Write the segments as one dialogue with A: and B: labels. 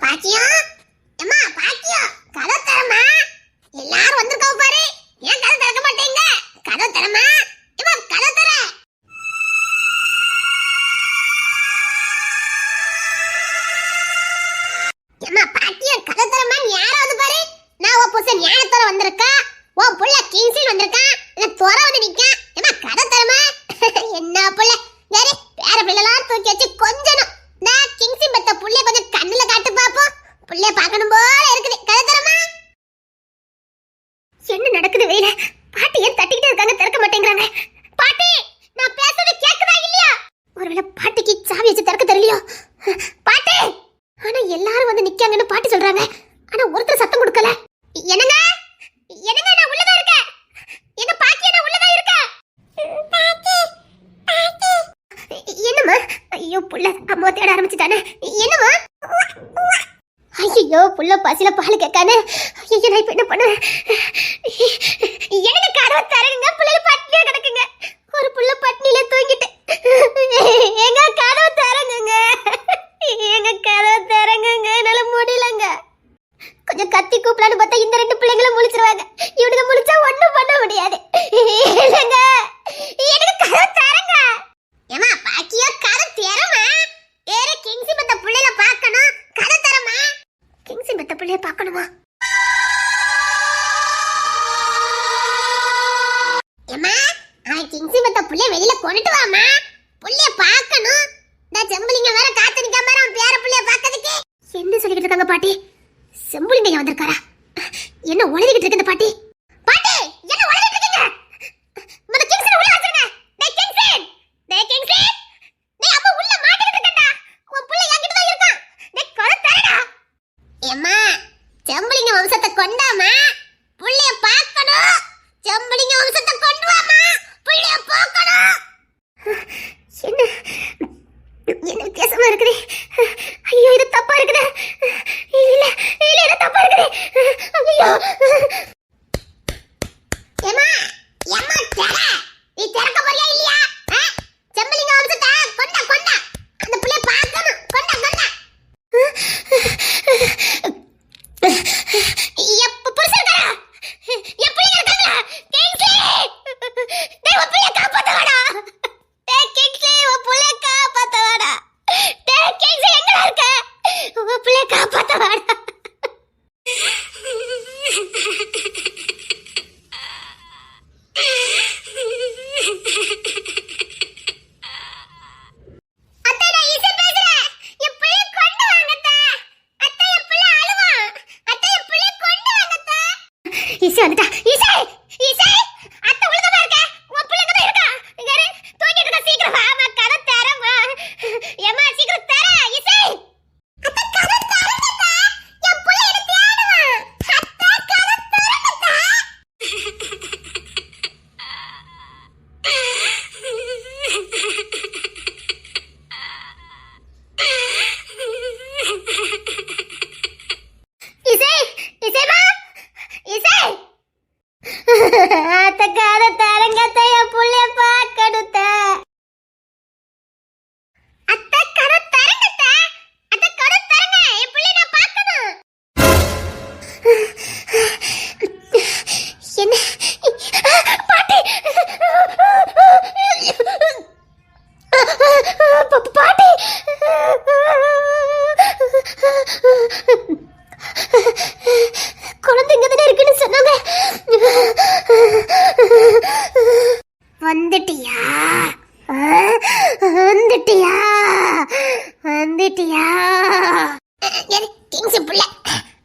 A: பாக்கியம், அம்மா பாக்கியம், கதவு தரமா? எல்லாரும் வந்திருக்கோம் பாரு. ஏன் கதவு திறக்க மாட்டீங்க? கதவு தரமா? அம்மா கதவு தர. அம்மா பாக்கியம், கதவு தரமா? யாராவது பாரு. நான் ஓ புருஷன் ஞானத்தோட வந்திருக்கா. ஓ புள்ள கிங்ஸில் வந்திருக்கா. நான் தோற வந்து நிக்க. அம்மா கதவு தரமா? என்ன புள்ள? வேற பேர பிள்ளைலாம் தூக்கி வச்சு கொஞ்சணும். நான் கிங்ஸின் பத்த புள்ளைய கொஞ்சம் கண்ணுல காட்டு பாப்போம். புள்ளைய பார்க்கணும் போல இருக்குது. கதவு தரமா? என்ன நடக்குது வெயில? பாட்டி ஏன் தட்டிக்கிட்டே இருக்காங்க, திறக்க மாட்டேங்கிறாங்க? பாட்டி, நான் பேசுறது கேக்குதா இல்லையா? ஒருவேளை பாட்டிக்கு சாவி வச்சு திறக்க தெரியலையோ? பாட்டி! ஆனா எல்லாரும் வந்து நிக்காங்கன்னு பாட்டி சொல்றாங்க. ஆனா ஒருத்தர் சத்தம் கொடுக்கல. என்னங்க? என்னங்க, நான் உள்ளதா இருக்கேன். எங்க பாட்டி நான் உள்ளதா இருக்கேன். பாட்டி, பாட்டி. என்னம்மா? ஐயோ புள்ள அம்மா தேட ஆரம்பிச்சிட்டானே. என்னம்மா? ஐயோ புள்ள பசில பால் கேட்கானே. ஐயோ நான் இப்ப என்ன பண்ணுவேன்? எனக்கு கதவை தரங்க. புள்ளைல பட்டினியா கிடக்குங்க. ஒரு புள்ள பட்டினியில தூங்கிட்டு. எங்க கதவை தரங்க. எங்க கதவை தரங்க. என்னால முடியலங்க. கொஞ்சம் கத்தி கூப்பிடலான்னு பார்த்தா இந்த ரெண்டு பிள்ளைங்களும் முழிச்சிருவாங்க. இவனுக்கு முழிச்சா ஒண்ணும் பண்ண முடியாது. இல்லங்க, எனக்கு கதவை தரங்க. ஏமா பாக்கியா, கதவை தரமா? வேற கிங்ஸி பத்த பிள்ளைல பார்க்கணும். கதவை தரமா? கிங்ஸி பத்த பிள்ளைய பார்க்கணுமா? ஏமா, கிங்ஸி பத்த பிள்ளைய வெளியில கொண்டுட்டு வாமா. புள்ளைய பார்க்கணும். நான் செம்புலிங்க வேற காத்து நிக்காம பாரு, அவன் பேர புள்ளைய பார்க்கிறதுக்கு. என்ன சொல்லிக்கிட்டு இருக்காங்க பாட்டி? செம்புலிங்க வந்திருக்காரா? என்ன உளறிக்கிட்டு இருக்கு இந்த பாட்டி? பாட்டி, என்ன உளறிட்டு இருக்கீங்க? மத்த கிங்ஸி உள்ள வச்சிருங்க. டேய் கிங்ஸி, டேய் கிங்ஸி, டேய் அம்மா உள்ள மாட்டிக்கிட்டு இருக்கடா. உன் புள்ள என்கிட்ட தான் இருக்கான். டேய் கதவை தரடா. ஏம்மா, செம்புலிங்க வம்சத்தை கொண்டாமா. புள்ளைய பார்க்கணும். செம்புலிங்க வம்சத்தை கொண்டு வாமா. புள்ளைய பார்க்கணும். என்ன வித்தியாசமா இருக்குது? ஐயோ இது தப்பா இருக்குது. இல்ல இல்ல இது தப்பா இருக்குது. ஐயோ ஏமா, ஏமா தர. நீ திறக்க போறியா இல்லையா? செம்புலிங்க வம்சத்தை கொண்டா கொண்டா. அந்த புள்ளைய பார்க்கணும். கொண்டா கொண்டா. எப்ப புடிச்சிருக்கா? எப்படி இருக்காங்க? கிங்ஸ்லி! டேய் உன் புள்ளைய காப்பாத்த வாடா. டேய் கிங்ஸ்லி, உன் புள்ளைய காப்பாத்த வாடா. டேய் கிங்ஸ்லி எங்கடா இருக்க? உன் புள்ளைய காப்பாத்த வாடா. அத்தை, நான் ஈஸி பேசுறேன். என் புள்ளைய கொண்டு வாங்க அத்தை. அத்தை, என் புள்ள அழுவான். அத்தை, என் புள்ளைய கொண்டு வாங்க அத்தை. ஈஸி வந்துட்டா. Easy, easy. அத்தை உள்ளதா இருக்க. உன் புள்ள எங்க இருக்கா? இங்க இரு. தூங்கிட்டு இருக்க. சீக்கிரம் வாமா. கதை தரமா. ஏமா சீக்கிரம் தர. ஈஸி. அத்தை கதை தரங்க அத்தை. என் புள்ள என்ன தேடுவான். அத்தை கதை தரங்க அத்தை. இசை, இசைமா, இசை. அத்தை கதை தரங்க அத்தை. என் புள்ளைய பார்க்கணும் அத்தை. அத்தை கதை தரங்க அத்தை. அத்தை கதை தரங்க. என் புள்ளைய நான் பார்க்கணும். என்ன பாட்டி? பாட்டி, குழந்தைங்க தானே இருக்குன்னு சொன்னாங்க. வந்துட்டியா? வந்துட்டியா? வந்துட்டியா? கிங்ஸ் புள்ள.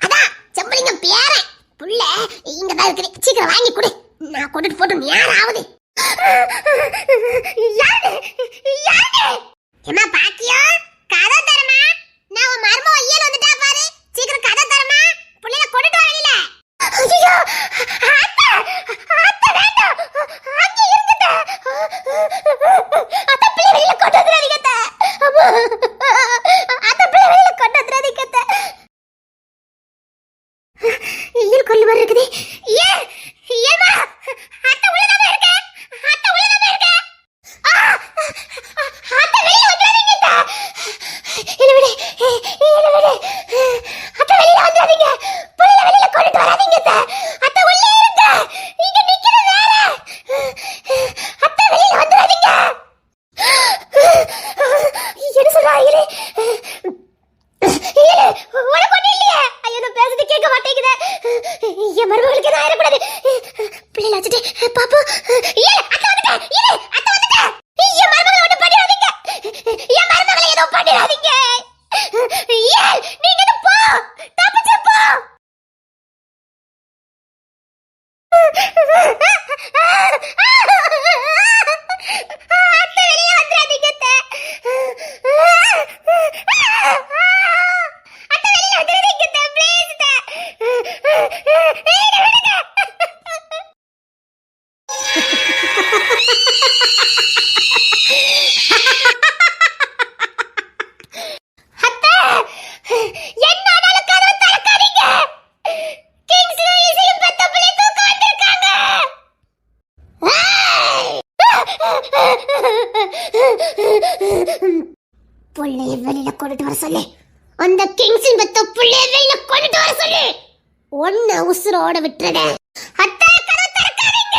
A: அதான் செம்புலிங்க பேரன் புள்ள இங்கதான் இருக்குது. சீக்கிரம் வாங்கி கொடு. நான் கொண்டுட்டு போட்டு நேரம் ஆகுது. யாரு? யாரு? ஏமா பாக்கியோ, கதை தரமா? நான் உன் மர்மோ ஐயன் வந்துட்டா பாரு. சீக்கிரம் கதை தரமா. புள்ளைய கொண்டுட்டு வா வெளியில. ஐயோ அத்தை, அத்தை வேண்டாம். அங்க இருங்கடா. அத்தை பிள்ளை வெளியில கொண்டு வந்துறாதீங்க அத்தை. அம்மா, அத்தை பிள்ளை வெளியில கொண்டு வந்துறாதீங்க அத்தை. ஈர் கொல்லு மாதிரி இருக்குது. ஏமா, அத்தை உள்ளதாவே இருக்க. அத்தை உள்ளதாவே இருக்க. புள்ளைய வெளியில கொண்டுட்டு வர சொல்லு. அந்த கிங்ஸின் பெத்த புள்ளைய வெளியில கொண்டுட்டு வர சொல்லு. ஒன்ன உசுரோட விட்டுறத. அத்தை கதவு திறக்காதீங்க.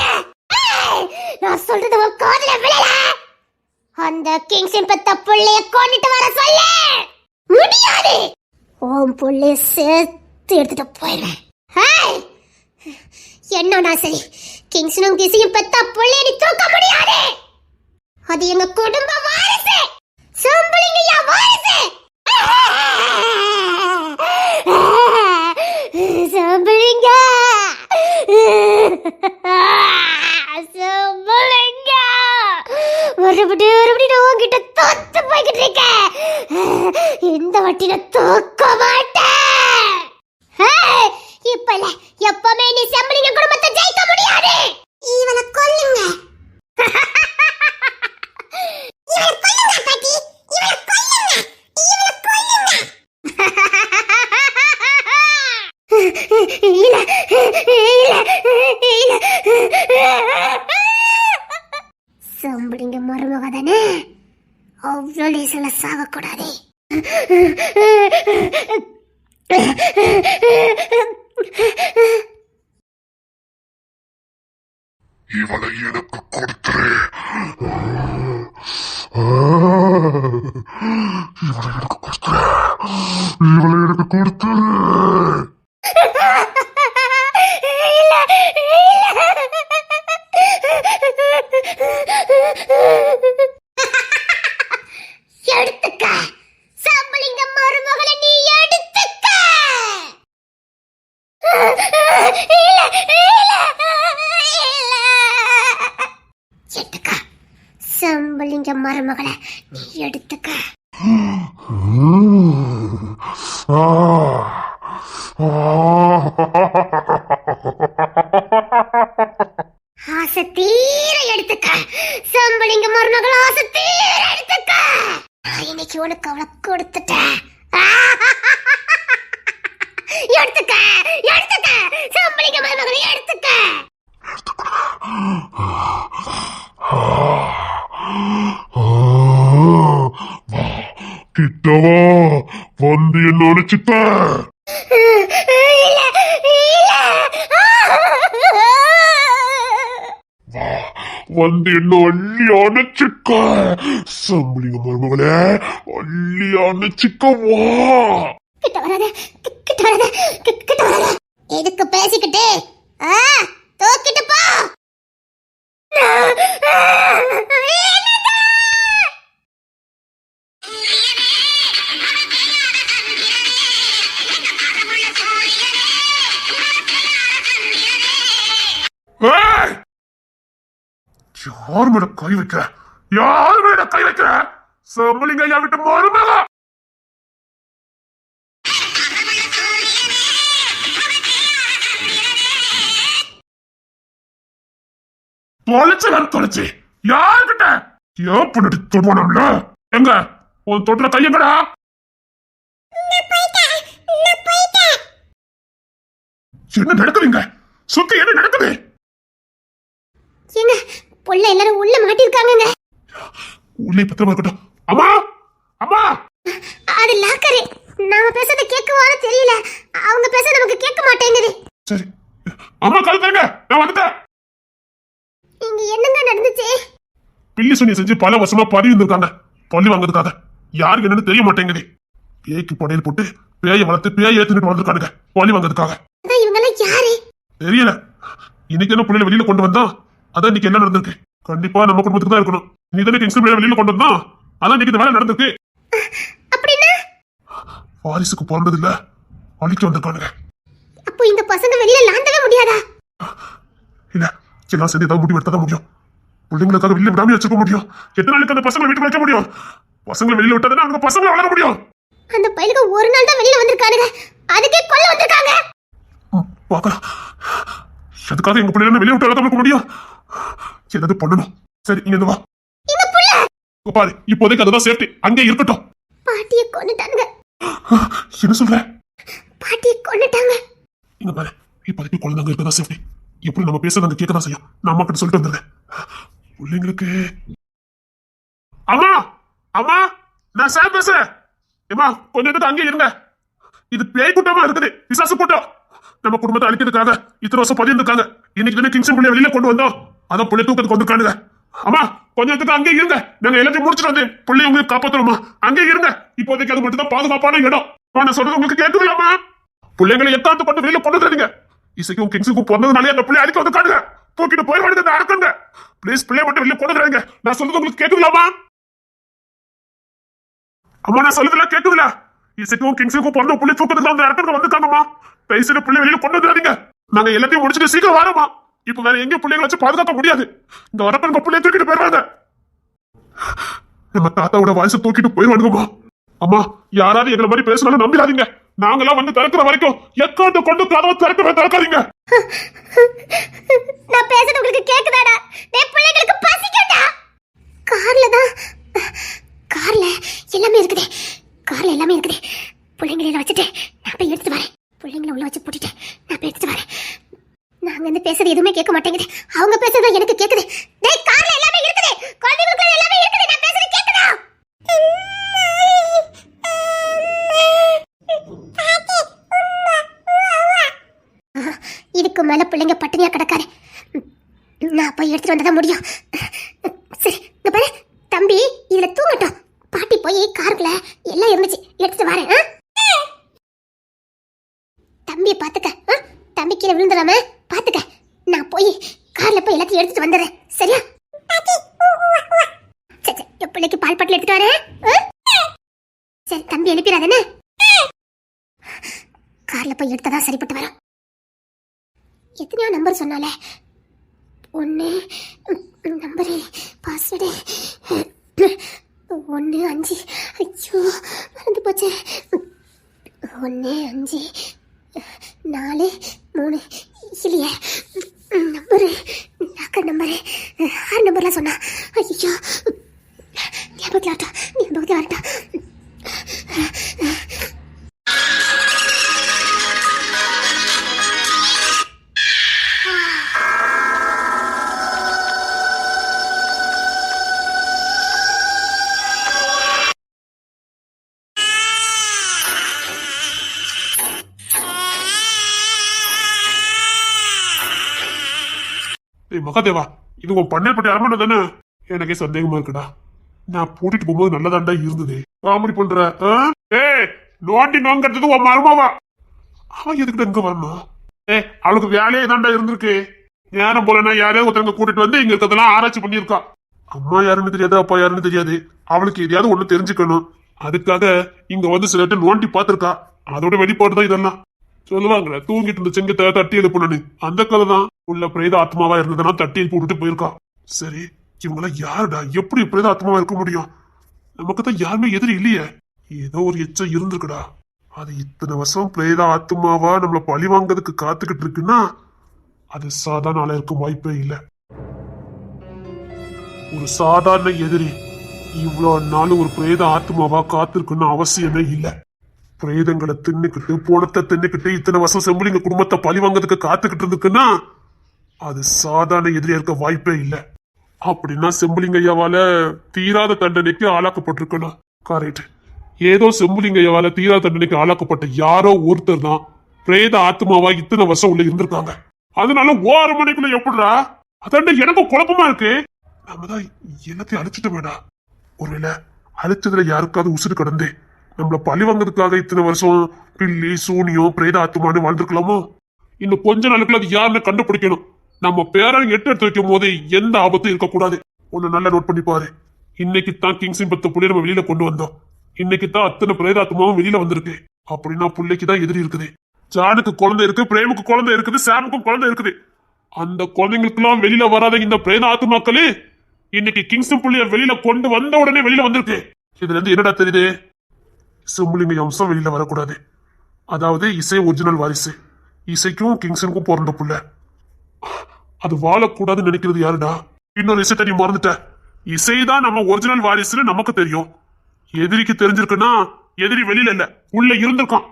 A: நான் சொல்றது உன் காதுல விழல. அந்த கிங்ஸின் பெத்த புள்ளைய கொண்டுட்டு வர சொல்லு. முடியாது. உன் புள்ளைய சேர்த்து எடுத்துட்டு போயிடுவேன். என்னன்னா சரி, கிங்ஸனும் கிசியும் பெத்த புள்ளைய நீ தூக்க முடியாது. அது எங்க குடும்ப வாரிசு. சம்பளிங்க வாரிசு. சம்பளிங்க சம்பளிங்க மறுபடியும் நான் உங்ககிட்ட தோத்து போய்கிட்டு இருக்கேன். இந்த வாட்டி நான் தூக்க மாட்டேன். இப்ப இல்ல, எப்பவுமே நீ சம்பளிங்க குடும்பத்தை ஜெயிக்க முடியாது. இவனை கொல்லுங்க. சம்பளிங்க மருமக தானே, அவ்வளோ லேசில சாகக்கூடாது.
B: இவளை எனக்கு கொடுத்துரு. இவளை எனக்கு கொடுத்துரு. இவளை எனக்கு கொடுத்துரு.
A: எடுத்துக்க சம்பளிங்க மருமகளை, நீ எடுத்துக்க. எடுத்துக்க சம்பளிங்க மருமகளை, நீ எடுத்துக்க. ஆசை தீர எடுத்துக்க சம்பளிங்க மருமகள், ஆசை தீர எடுத்துக்க. இன்னைக்கு உனக்கு அவளை கொடுத்துட்டேன். எடுத்துக்க எடுத்துக்க சம்பளிங்க மருமகளை எடுத்துக்க.
B: கிட்டவா வந்து என்ன நினைச்சுட்ட? வந்து என்ன அள்ளி அணைச்சிக்க. சம்பளிங்க மருமகளே, அள்ளி அணைச்சிக்கவா.
A: கிட்ட வராத, கிட்ட வராத, கிட்ட வராத. எதுக்கு பேசிக்கிட்டு தூக்கிட்டு போ.
B: யார் மேல கை வைக்கிற? யார் மேல கை வைக்கிற? சம்பளிங்க ஐயா விட்டு மருமக. தொலைச்சு வேற தொலைச்சு யாருக்கிட்ட? ஏன் பண்ணிட்டு தொடுவானம்ல? எங்க உன் தொட்டுல கையங்கடா. என்ன நடக்குதுங்க? சுத்தி என்ன நடக்குது?
A: என்ன புள்ள எல்லாரும் உள்ள மாட்டிருக்காங்க.
B: உள்ளே பத்திரமா இருக்கட்டும். அம்மா அம்மா,
A: அது லாக்கரு. நாம பேசுறத கேட்கவானு தெரியல. அவங்க பேச நமக்கு கேட்க மாட்டேங்குது.
B: சரி அம்மா, கால் தரங்க, நான் வந்துட்டேன்.
A: இங்க என்னங்க நடந்துச்சு?
B: பில்லி சுனிய செஞ்சு பல வருஷமா பதவி இருந்திருக்காங்க. பள்ளி வாங்குறதுக்காக யாருக்கு என்னன்னு தெரிய மாட்டேங்குது. பேய்க்கு படையல் போட்டு பேயை வளர்த்து பேயை ஏத்துக்கிட்டு வந்திருக்கானுங்க பள்ளி வாங்குறதுக்காக.
A: இவங்க எல்லாம் யாரு
B: தெரியல. இன்னைக்கு என்ன பிள்ளைல வெளியில கொண்டு வந்தா அதான் இன்னைக்கு என்ன நடந்திருக்கு. கண்டிப்பா நம்ம குடும்பத்துக்கு தான் இருக்கணும். நீ தானே கிங்ஸ் பிள்ளைல வெளியில கொண்டு வந்தா அதான் இன்னைக்கு இந்த வேலை நடந்திருக்கு.
A: அப்படின்னா
B: வாரிசுக்கு பிறந்தது இல்ல, அழிக்க வந்திருக்கானுங்க.
A: அப்போ இந்த பசங்க வெளியில லாந்தவே முடியாதா?
B: இல்ல, எல்லாம் சேர்ந்து ஏதாவது முடிவு எடுத்தா முடியும். பிள்ளைங்களுக்காக வெளியில விடாம வச்சுக்க முடியும். எத்தனை நாளுக்கு அந்த பசங்களை வீட்டுக்கு வைக்க முடியும்? பசங்களை வெளியில விட்டாதானே அவங்க பசங்களை வளர முடியும்.
A: அந்த பையனுக்கு ஒரு நாள் தான் வெளியில வந்திருக்கானுங்க, அதுக்கே கொல்ல வந்திருக்காங்க.
B: பாக்கலாம், அதுக்காக எங்க பிள்ளைங்க வெளியே விட்டு வளர்க்க முடியும். ஏதாவது பண்ணணும். சரி, இங்க வா. பாரு, இப்போதைக்கு அதுதான் சேஃப்டி, அங்கே இருக்கட்டும்.
A: பாட்டியை கொன்னுட்டாங்க.
B: என்ன சொல்ற?
A: பாட்டியை கொன்னுட்டாங்க.
B: இங்க பாரு, இப்போதைக்கு குழந்தைங்க இருக்கதான் சேஃப்டி. எப்படி நம்ம பேசுறது அங்க கேட்கதான் செய்யும். நான் அம்மா கிட்ட சொல்லிட்டு வந்துடுறேன். பிள்ளைங்களுக்கு அம்மா அம்மா, நான் சார் பேசுறேன். ஏமா கொஞ்ச நேரத்துக்கு அங்கே இருங்க. இது பேய் கூட்டமா இருக்குது, பிசாசு கூட்டம். நம்ம குடும்பத்தை அழிக்கிறதுக்காக இத்தனை வருஷம் பதியிருக்காங்க. இன்னைக்கு தானே கிங்ஸன் புள்ளைய வெளியில கொண்டு வந்தோம். அதான் புள்ளைய தூக்கத்துக்கு வந்துருக்கானுங்க. அம்மா கொஞ்ச நேரத்துக்கு அங்கே இருங்க. நாங்க எல்லாத்தையும் முடிச்சுட்டு வந்து புள்ளைய உங்களுக்கு காப்பாத்துறோமா. அங்கே இருங்க. இப்போதைக்கு அது மட்டும் தான் பாதுகாப்பான இடம். நான் சொல்றது உங்களுக்கு கேட்குதுலாமா? பிள்ளைங்களை எக்காந்து கொண்டு வெளியில கொண்டு வந்துருங்க. இசைக்கும் கிங்ஸுக்கும் பிறந்ததுனாலே அந்த பிள்ளை அடிக்க வந்து காணுங்க. தூக்கிட்டு போயிடுவானுங்க அந்த அரக்கங்க. ப்ளீஸ் பிள்ளைய மட்டும் வெளியில கொண்டு வந்துருங்க. நான் சொல்றது உங்களுக்கு கேட்குதுலாமா? அம்மா நான் சொல்றதுல கேட்குதுல? இசைக்கும் கிங்ஸுக்கும் பிறந்த பிள்ளை தூக்கத்துக்கு அந்த அரக்கங்க வந்துருக்காங்கம்மா. தயவுசெய்து பிள்ளை வெளியில கொண்டு வந்துடாதீங்க. நாங்க எல்லாத்தையும் முடிச்சுட்டு சீக்கிரம் வரோமா. இப்ப வேற எங்க பிள்ளைங்களை வச்சு பாதுகாக்க முடியாது. இந்த அரக்கங்க பிள்ளைய தூக்கிட்டு போயிடுவாங்க. நம்ம தாத்தாவோட வாய்ஸை தூக்கிட்டு போயிடுவானுங்கம்மா. அம்மா யாராவது எங்களை மாதிரி பேசினாலும் நம்பிடாதீங்க. நாங்கெல்லாம் வந்து திறக்கிற வரைக்கும் எக்காந்து கொண்டு கதவை திறக்காதீங்க.
A: நான் பேசுறது உங்களுக்கு கேக்குதாடா? என் பிள்ளைங்களுக்கு பசிக்கும்டா. கார்ல எல்லாமே இருக்குது. கார்ல எல்லாமே இருக்குது. பிள்ளைங்களை வச்சுட்டு நான் போய் எடுத்துட்டு வரேன். பிள்ளைங்களை உள்ள வச்சு பூட்டிட்டு நான் போய் எடுத்துட்டு வரேன். நாங்க வந்து பேசுறது எதுவுமே கேட்க மாட்டேங்குது. அவங்க பேசுறது எனக்கு கேக்குது. டேய் கார்ல எல்லாமே இருக்குது. குழந்தைகளுக்கு எல்லாமே இருக்குது. நான் பேசுறது கேக்குதா? இதுக்கு மேல பிள்ளைங்க பட்டினியா கிடக்காரு. நான் போய் எடுத்துட்டு வந்ததான் முடியும். சரி இங்க பாரு தம்பி, இதுல தூங்கட்டும். பாட்டி போய் காருக்குள்ள எல்லாம் இருந்துச்சு எடுத்துட்டு வரேன். தம்பியை பாத்துக்க. தம்பி கீழே விழுந்துடாம பாத்துக்க. நான் போய் கார்ல போய் எல்லாத்தையும் எடுத்துட்டு வந்துடுறேன். சரியா? சரி என் பிள்ளைக்கு பால் பாட்டில் எடுத்துட்டு வரேன். சரி தம்பி எழுப்பிடாதானே? கார்ல போய் எடுத்ததான் சரிப்பட்டு வரும். எத்தனையோ நம்பர் சொன்னாலே ஒன்று நம்பரு பாஸ்வேர்டு 1 5. ஐயோ மறந்து போச்சு. 1 5 4 3 இல்லையே நம்பரு லாக்கர் நம்பரு 6 நம்பர்லாம் சொன்னா. ஐயோ ஞாபகத்தில் வரட்டும்.
B: மகாதேவா இது உன் பண்ணைப்பட்டி அரமனை தானே? எனக்கே சந்தேகமா இருக்குடா. நான் பூட்டிட்டு போகும்போது நல்லதாண்டா இருந்தது. காமெடி பண்ற? நோண்டி நோங்கிறது உன் மருமாவா? அவன் எதுக்கிட்ட இங்க வரணும்? அவளுக்கு வேலையே தாண்டா இருந்திருக்கு. நேரம் போலன்னா யாரையாவது ஒருத்தவங்க கூட்டிட்டு வந்து இங்க இருக்கிறதெல்லாம் ஆராய்ச்சி பண்ணியிருக்கா. அம்மா யாருன்னு தெரியாது, அப்பா யாருன்னு தெரியாது. அவளுக்கு எதையாவது ஒண்ணு தெரிஞ்சுக்கணும். அதுக்காக இங்க வந்து சில இடத்துல நோண்டி பாத்திருக்கா. அதோட வெளிப்பாடுதான் இதெல்லாம். சொல்லுவாங்களே தூங்கிட்டு இருந்த செங்கத்தை தட்டி எழுப்பணும்னு, அந்த கதை தான். உள்ள பிரேத ஆத்மாவா இருந்ததுன்னா தட்டி எழுப்பி விட்டுட்டு போயிருக்கா. சரி இவங்கெல்லாம் யாருடா? எப்படி பிரேத ஆத்மாவா இருக்க முடியும்? நமக்கு தான் யாருமே எதிரி இல்லையே. ஏதோ ஒரு எச்சம் இருந்திருக்குடா. அது இத்தனை வருஷம் பிரேத ஆத்மாவா நம்மள பழி வாங்கிறதுக்கு காத்துக்கிட்டு இருக்குன்னா அது சாதாரண ஆளா இருக்க வாய்ப்பே இல்லை. ஒரு சாதாரண எதிரி இவ்வளவு நாள் ஒரு பிரேத ஆத்மாவா காத்திருக்குன்னு அவசியமே இல்லை. பிரேதங்களை தின்னுக்கிட்டு போனத்தை தின்னுக்கிட்டு இத்தனை வருஷம் செம்புலிங்க குடும்பத்தை பழி வாங்கிறதுக்கு காத்துக்கிட்டு இருந்துக்குன்னா அது சாதாரண எதிரியா இருக்க வாய்ப்பே இல்லை. அப்படின்னா செம்புலிங்கையாவால தீராத தண்டனைக்கு ஆளாக்கப்பட்டிருக்கணும். கரெக்ட். ஏதோ செம்புலிங்கையாவால தீராத தண்டனைக்கு ஆளாக்கப்பட்ட யாரோ ஒருத்தர் தான் பிரேத ஆத்மாவா இத்தனை வருஷம் உள்ள இருந்திருக்காங்க. அதனால 1 மணிக்குள்ள எப்படிடா? அதாண்ட எனக்கும் குழப்பமா இருக்கு. நம்ம தான் எல்லாத்தையும் அழிச்சிட்டு வேடா. ஒருவேளை அழிச்சதுல யாருக்காவது உசுறு கடந்து நம்மள பழி வாங்கிறதுக்காக இத்தனை வருஷம் பில்லி சூனியம் பிரேத ஆத்மானு வாழ்ந்துருக்கலாமோ? இன்னும் கொஞ்ச நாளுக்குள்ள அது யாருன்னு கண்டுபிடிக்கணும். நம்ம பேரன் எடுத்து வைக்கும் போது எந்த ஆபத்தும் இருக்கக்கூடாது. ஒண்ணு நல்லா நோட் பண்ணி பாரு. இன்னைக்கு தான் கிங்ஸின் 10 புள்ளைய நம்ம வெளியில கொண்டு வந்தோம். இன்னைக்கு தான் அத்தனை பிரேதாத்மாவும் வெளியில வந்திருக்கு. அப்படின்னா புள்ளைக்கு தான் எதிரி இருக்குது. ஜானுக்கு குழந்தை இருக்கு, பிரேமுக்கு குழந்தை இருக்குது, சாமுக்கும் குழந்தை இருக்குது. அந்த குழந்தைங்களுக்கு எல்லாம் வெளியில வராத இந்த பிரேத ஆத்மாக்களே இன்னைக்கு கிங்ஸின் புள்ளைய வெளியில கொண்டு வந்த உடனே வெளியில வந்திருக்கு. இதுல இருந்து என்னடா தெரியுது? செம்புலிங்க அம்சம் வெளியில வரக்கூடாது. அதாவது இசை ஒரிஜினல் வாரிசு. இசைக்கும் கிங்ஸனுக்கும் பிறந்த புள்ள. அது வாழக்கூடாதுன்னு நினைக்கிறது யாருடா? இன்னொரு இசைத்தை நீ மறந்துட்ட. இசைதான் நம்ம ஒரிஜினல் வாரிசுன்னு நமக்கு தெரியும். எதிரிக்கு தெரிஞ்சிருக்குன்னா எதிரி வெளியில இல்ல, உள்ள இருந்திருக்கான்.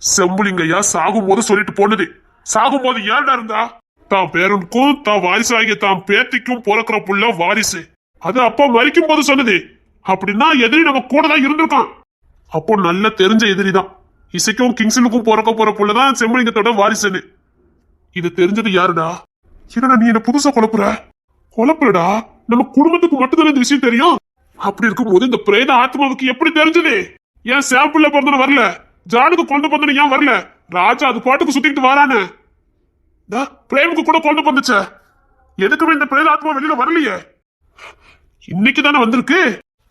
B: செம்புலிங்கையா சாகும் போது சொல்லிட்டு போனது. சாகும் போது யாருடா இருந்தா? தான் பேரனுக்கும் தான் வாரிசு ஆகிய தான் பேத்திக்கும் பிறக்கிற புள்ள வாரிசு. அது அப்பா மறிக்கும் போது சொன்னது. அப்படின்னா எதிரி நம்ம கூட தான் இருந்திருக்கான். அப்போ நல்ல தெரிஞ்ச எதிரி தான். இசைக்கும் கிங்ஸனுக்கும் பிறக்க போற புள்ளதான் செம்மலிங்கத்தோட வாரிசுன்னு. இது தெரிஞ்சது யாருடா? என்னடா நீ என்ன புதுசா குழப்புறடா. நம்ம குடும்பத்துக்கு மட்டும்தான் இந்த விஷயம் தெரியும். அப்படி இருக்கும்போது இந்த பிரேத ஆத்மாவுக்கு எப்படி தெரிஞ்சது? ஏன் சாம்பிள்ல பிறந்தன வரல? ஜானுக்கு குழந்தை பிறந்தன ஏன் வரல? ராஜா அது பாட்டுக்கு சுத்திக்கிட்டு வரானே. பிரேமுக்கு கூட குழந்தை பிறந்துச்ச, எதுக்குமே இந்த பிரேத ஆத்மா வெளியில வரலையே. இன்னைக்கு தானே வந்திருக்கு.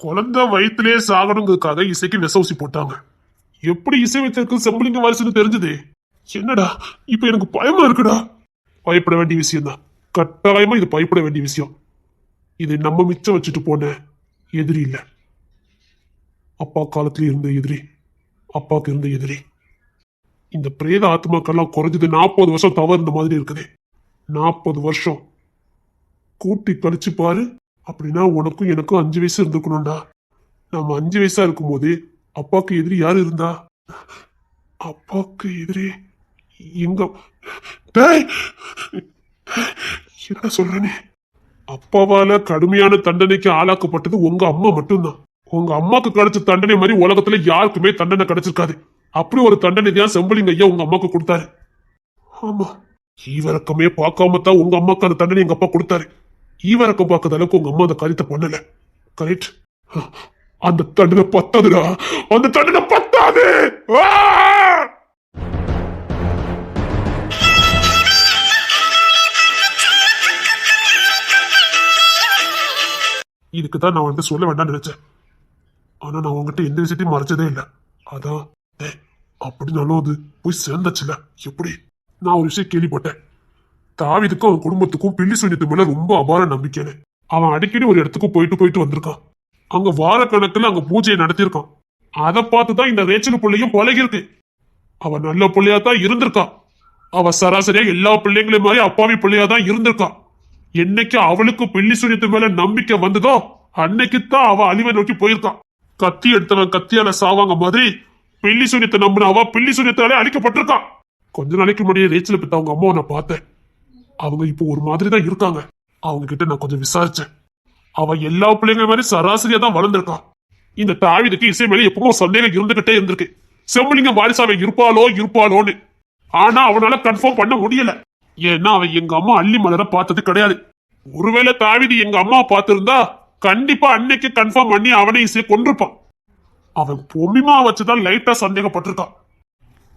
B: குழந்தை வயிற்றுலயே சாகணுங்கிறதுக்காக இசைக்கு விச ஊசி போட்டாங்க. எப்படி இசை வச்சிருக்கு செம்பலிங்க வாரிசுன்னு தெரிஞ்சது? என்னடா இப்ப எனக்கு பயமா இருக்குடா. பயப்பட வேண்டிய விஷயம் தான், கட்டாயமா இது பயப்பட வேண்டிய விஷயம். இது நம்ம மிச்சம் வச்சுட்டு போன எதிரி இல்ல, அப்பா காலத்துல இருந்த எதிரி, அப்பாக்கு இருந்த எதிரி. இந்த பிரேத ஆத்மாக்கெல்லாம் குறைஞ்சது 40 வருஷம் தவறு இந்த மாதிரி இருக்குது. 40 வருஷம் கூட்டி கழிச்சு பாரு. அப்படின்னா உனக்கும் எனக்கும் 5 வயசு இருந்திருக்கணும்டா. நம்ம 5 வயசா இருக்கும்போது அப்பாக்கு எதிரி யாரு இருந்தா? அப்பாக்கு எதிரி எங்க? என்ன சொல்றேனே? அப்பாவால கடுமையான தண்டனைக்கு ஆளாக்கப்பட்டது உங்க அம்மா மட்டும்தான். உங்க அம்மாக்கு கிடைச்ச தண்டனை மாதிரி உலகத்துல யாருக்குமே தண்டனை கிடைச்சிருக்காது. அப்படி ஒரு தண்டனை தான் செம்பலிங்க ஐயா உங்க அம்மாக்கு கொடுத்தாரு. ஆமா, ஈவரக்கமே பார்க்காம தான் உங்க அம்மாக்கு அந்த தண்டனை எங்க அப்பா கொடுத்தாரு. ஈவரக்கம் பார்க்கற அளவுக்கு உங்க அம்மா அந்த காரியத்தை பண்ணல. கரெக்ட். அந்த தண்டனை பத்தாதுடா, அந்த தண்டனை பத்தாது. இதுக்குதான் நான் வந்து சொல்ல வேண்டாம்னு நினைச்சேன். ஆனா நான் உங்ககிட்ட எந்த விஷயத்தையும் மறைச்சதே இல்லை. அதான் அப்படின்னாலும் அது போய் சேர்ந்துச்சுல. எப்படி? நான் ஒரு விஷயம் கேள்விப்பட்டேன். தாவீதுக்கும் அவன் குடும்பத்துக்கும் பில்லி சூனியத்து மேல ரொம்ப அபார நம்பிக்கைன்னு. அவன் அடிக்கடி ஒரு இடத்துக்கு போயிட்டு வந்திருக்கான். அங்க வார கணக்குல அங்க பூஜையை நடத்தியிருக்கான். அதை பார்த்துதான் இந்த ரேச்சல் பிள்ளையும் பழகி இருக்கு. அவ நல்ல பிள்ளையா தான் இருந்திருக்கா. அவ சராசரியா எல்லா பிள்ளைங்களையும் மாதிரி அப்பாவி பிள்ளையா தான் இருந்திருக்கா. என்னைக்கு அவளுக்கு பில்லி சூனியத்து மேல நம்பிக்கை வந்ததோ அன்னைக்குத்தான் அவ அழிவை நோக்கி போயிருக்கான். கத்தி எடுத்தவன் கத்தியால சாவாங்க மாதிரி பில்லி சூனியத்தை நம்பின அவ பில்லி சூனியத்தாலே அழிக்கப்பட்டிருக்கான். கொஞ்ச நாளைக்கு முன்னாடியே ரேச்சலை பத்தி அவங்க அம்மாவை நான் பார்த்தேன். அவங்க இப்போ ஒரு மாதிரி தான் இருக்காங்க. அவங்க கிட்ட நான் கொஞ்சம் விசாரிச்சேன். அவ எல்லா பிள்ளைங்க மாதிரி சராசரியா தான் வளர்ந்துருக்கான். இந்த தாவீதுக்கு இசை மேல எப்பவும் சந்தேகம் இருந்துகிட்டே இருந்திருக்கு. செம்பலிங்க வாரிசாவை இருப்பாளோன்னு. ஆனா அவனால கன்ஃபார்ம் பண்ண முடியல. ஏன்னா அவன் எங்க அம்மா அள்ளி மலரை பார்த்தது கிடையாது. ஒருவேளை தாவீது எங்க அம்மா பார்த்திருந்தா கண்டிப்பா அன்னைக்கு கன்ஃபார்ம் பண்ணி அவனை இசையை கொண்டிருப்பான். அவன் பொம்மிமா வச்சுதான் லைட்டா சந்தேகப்பட்டிருக்கான்.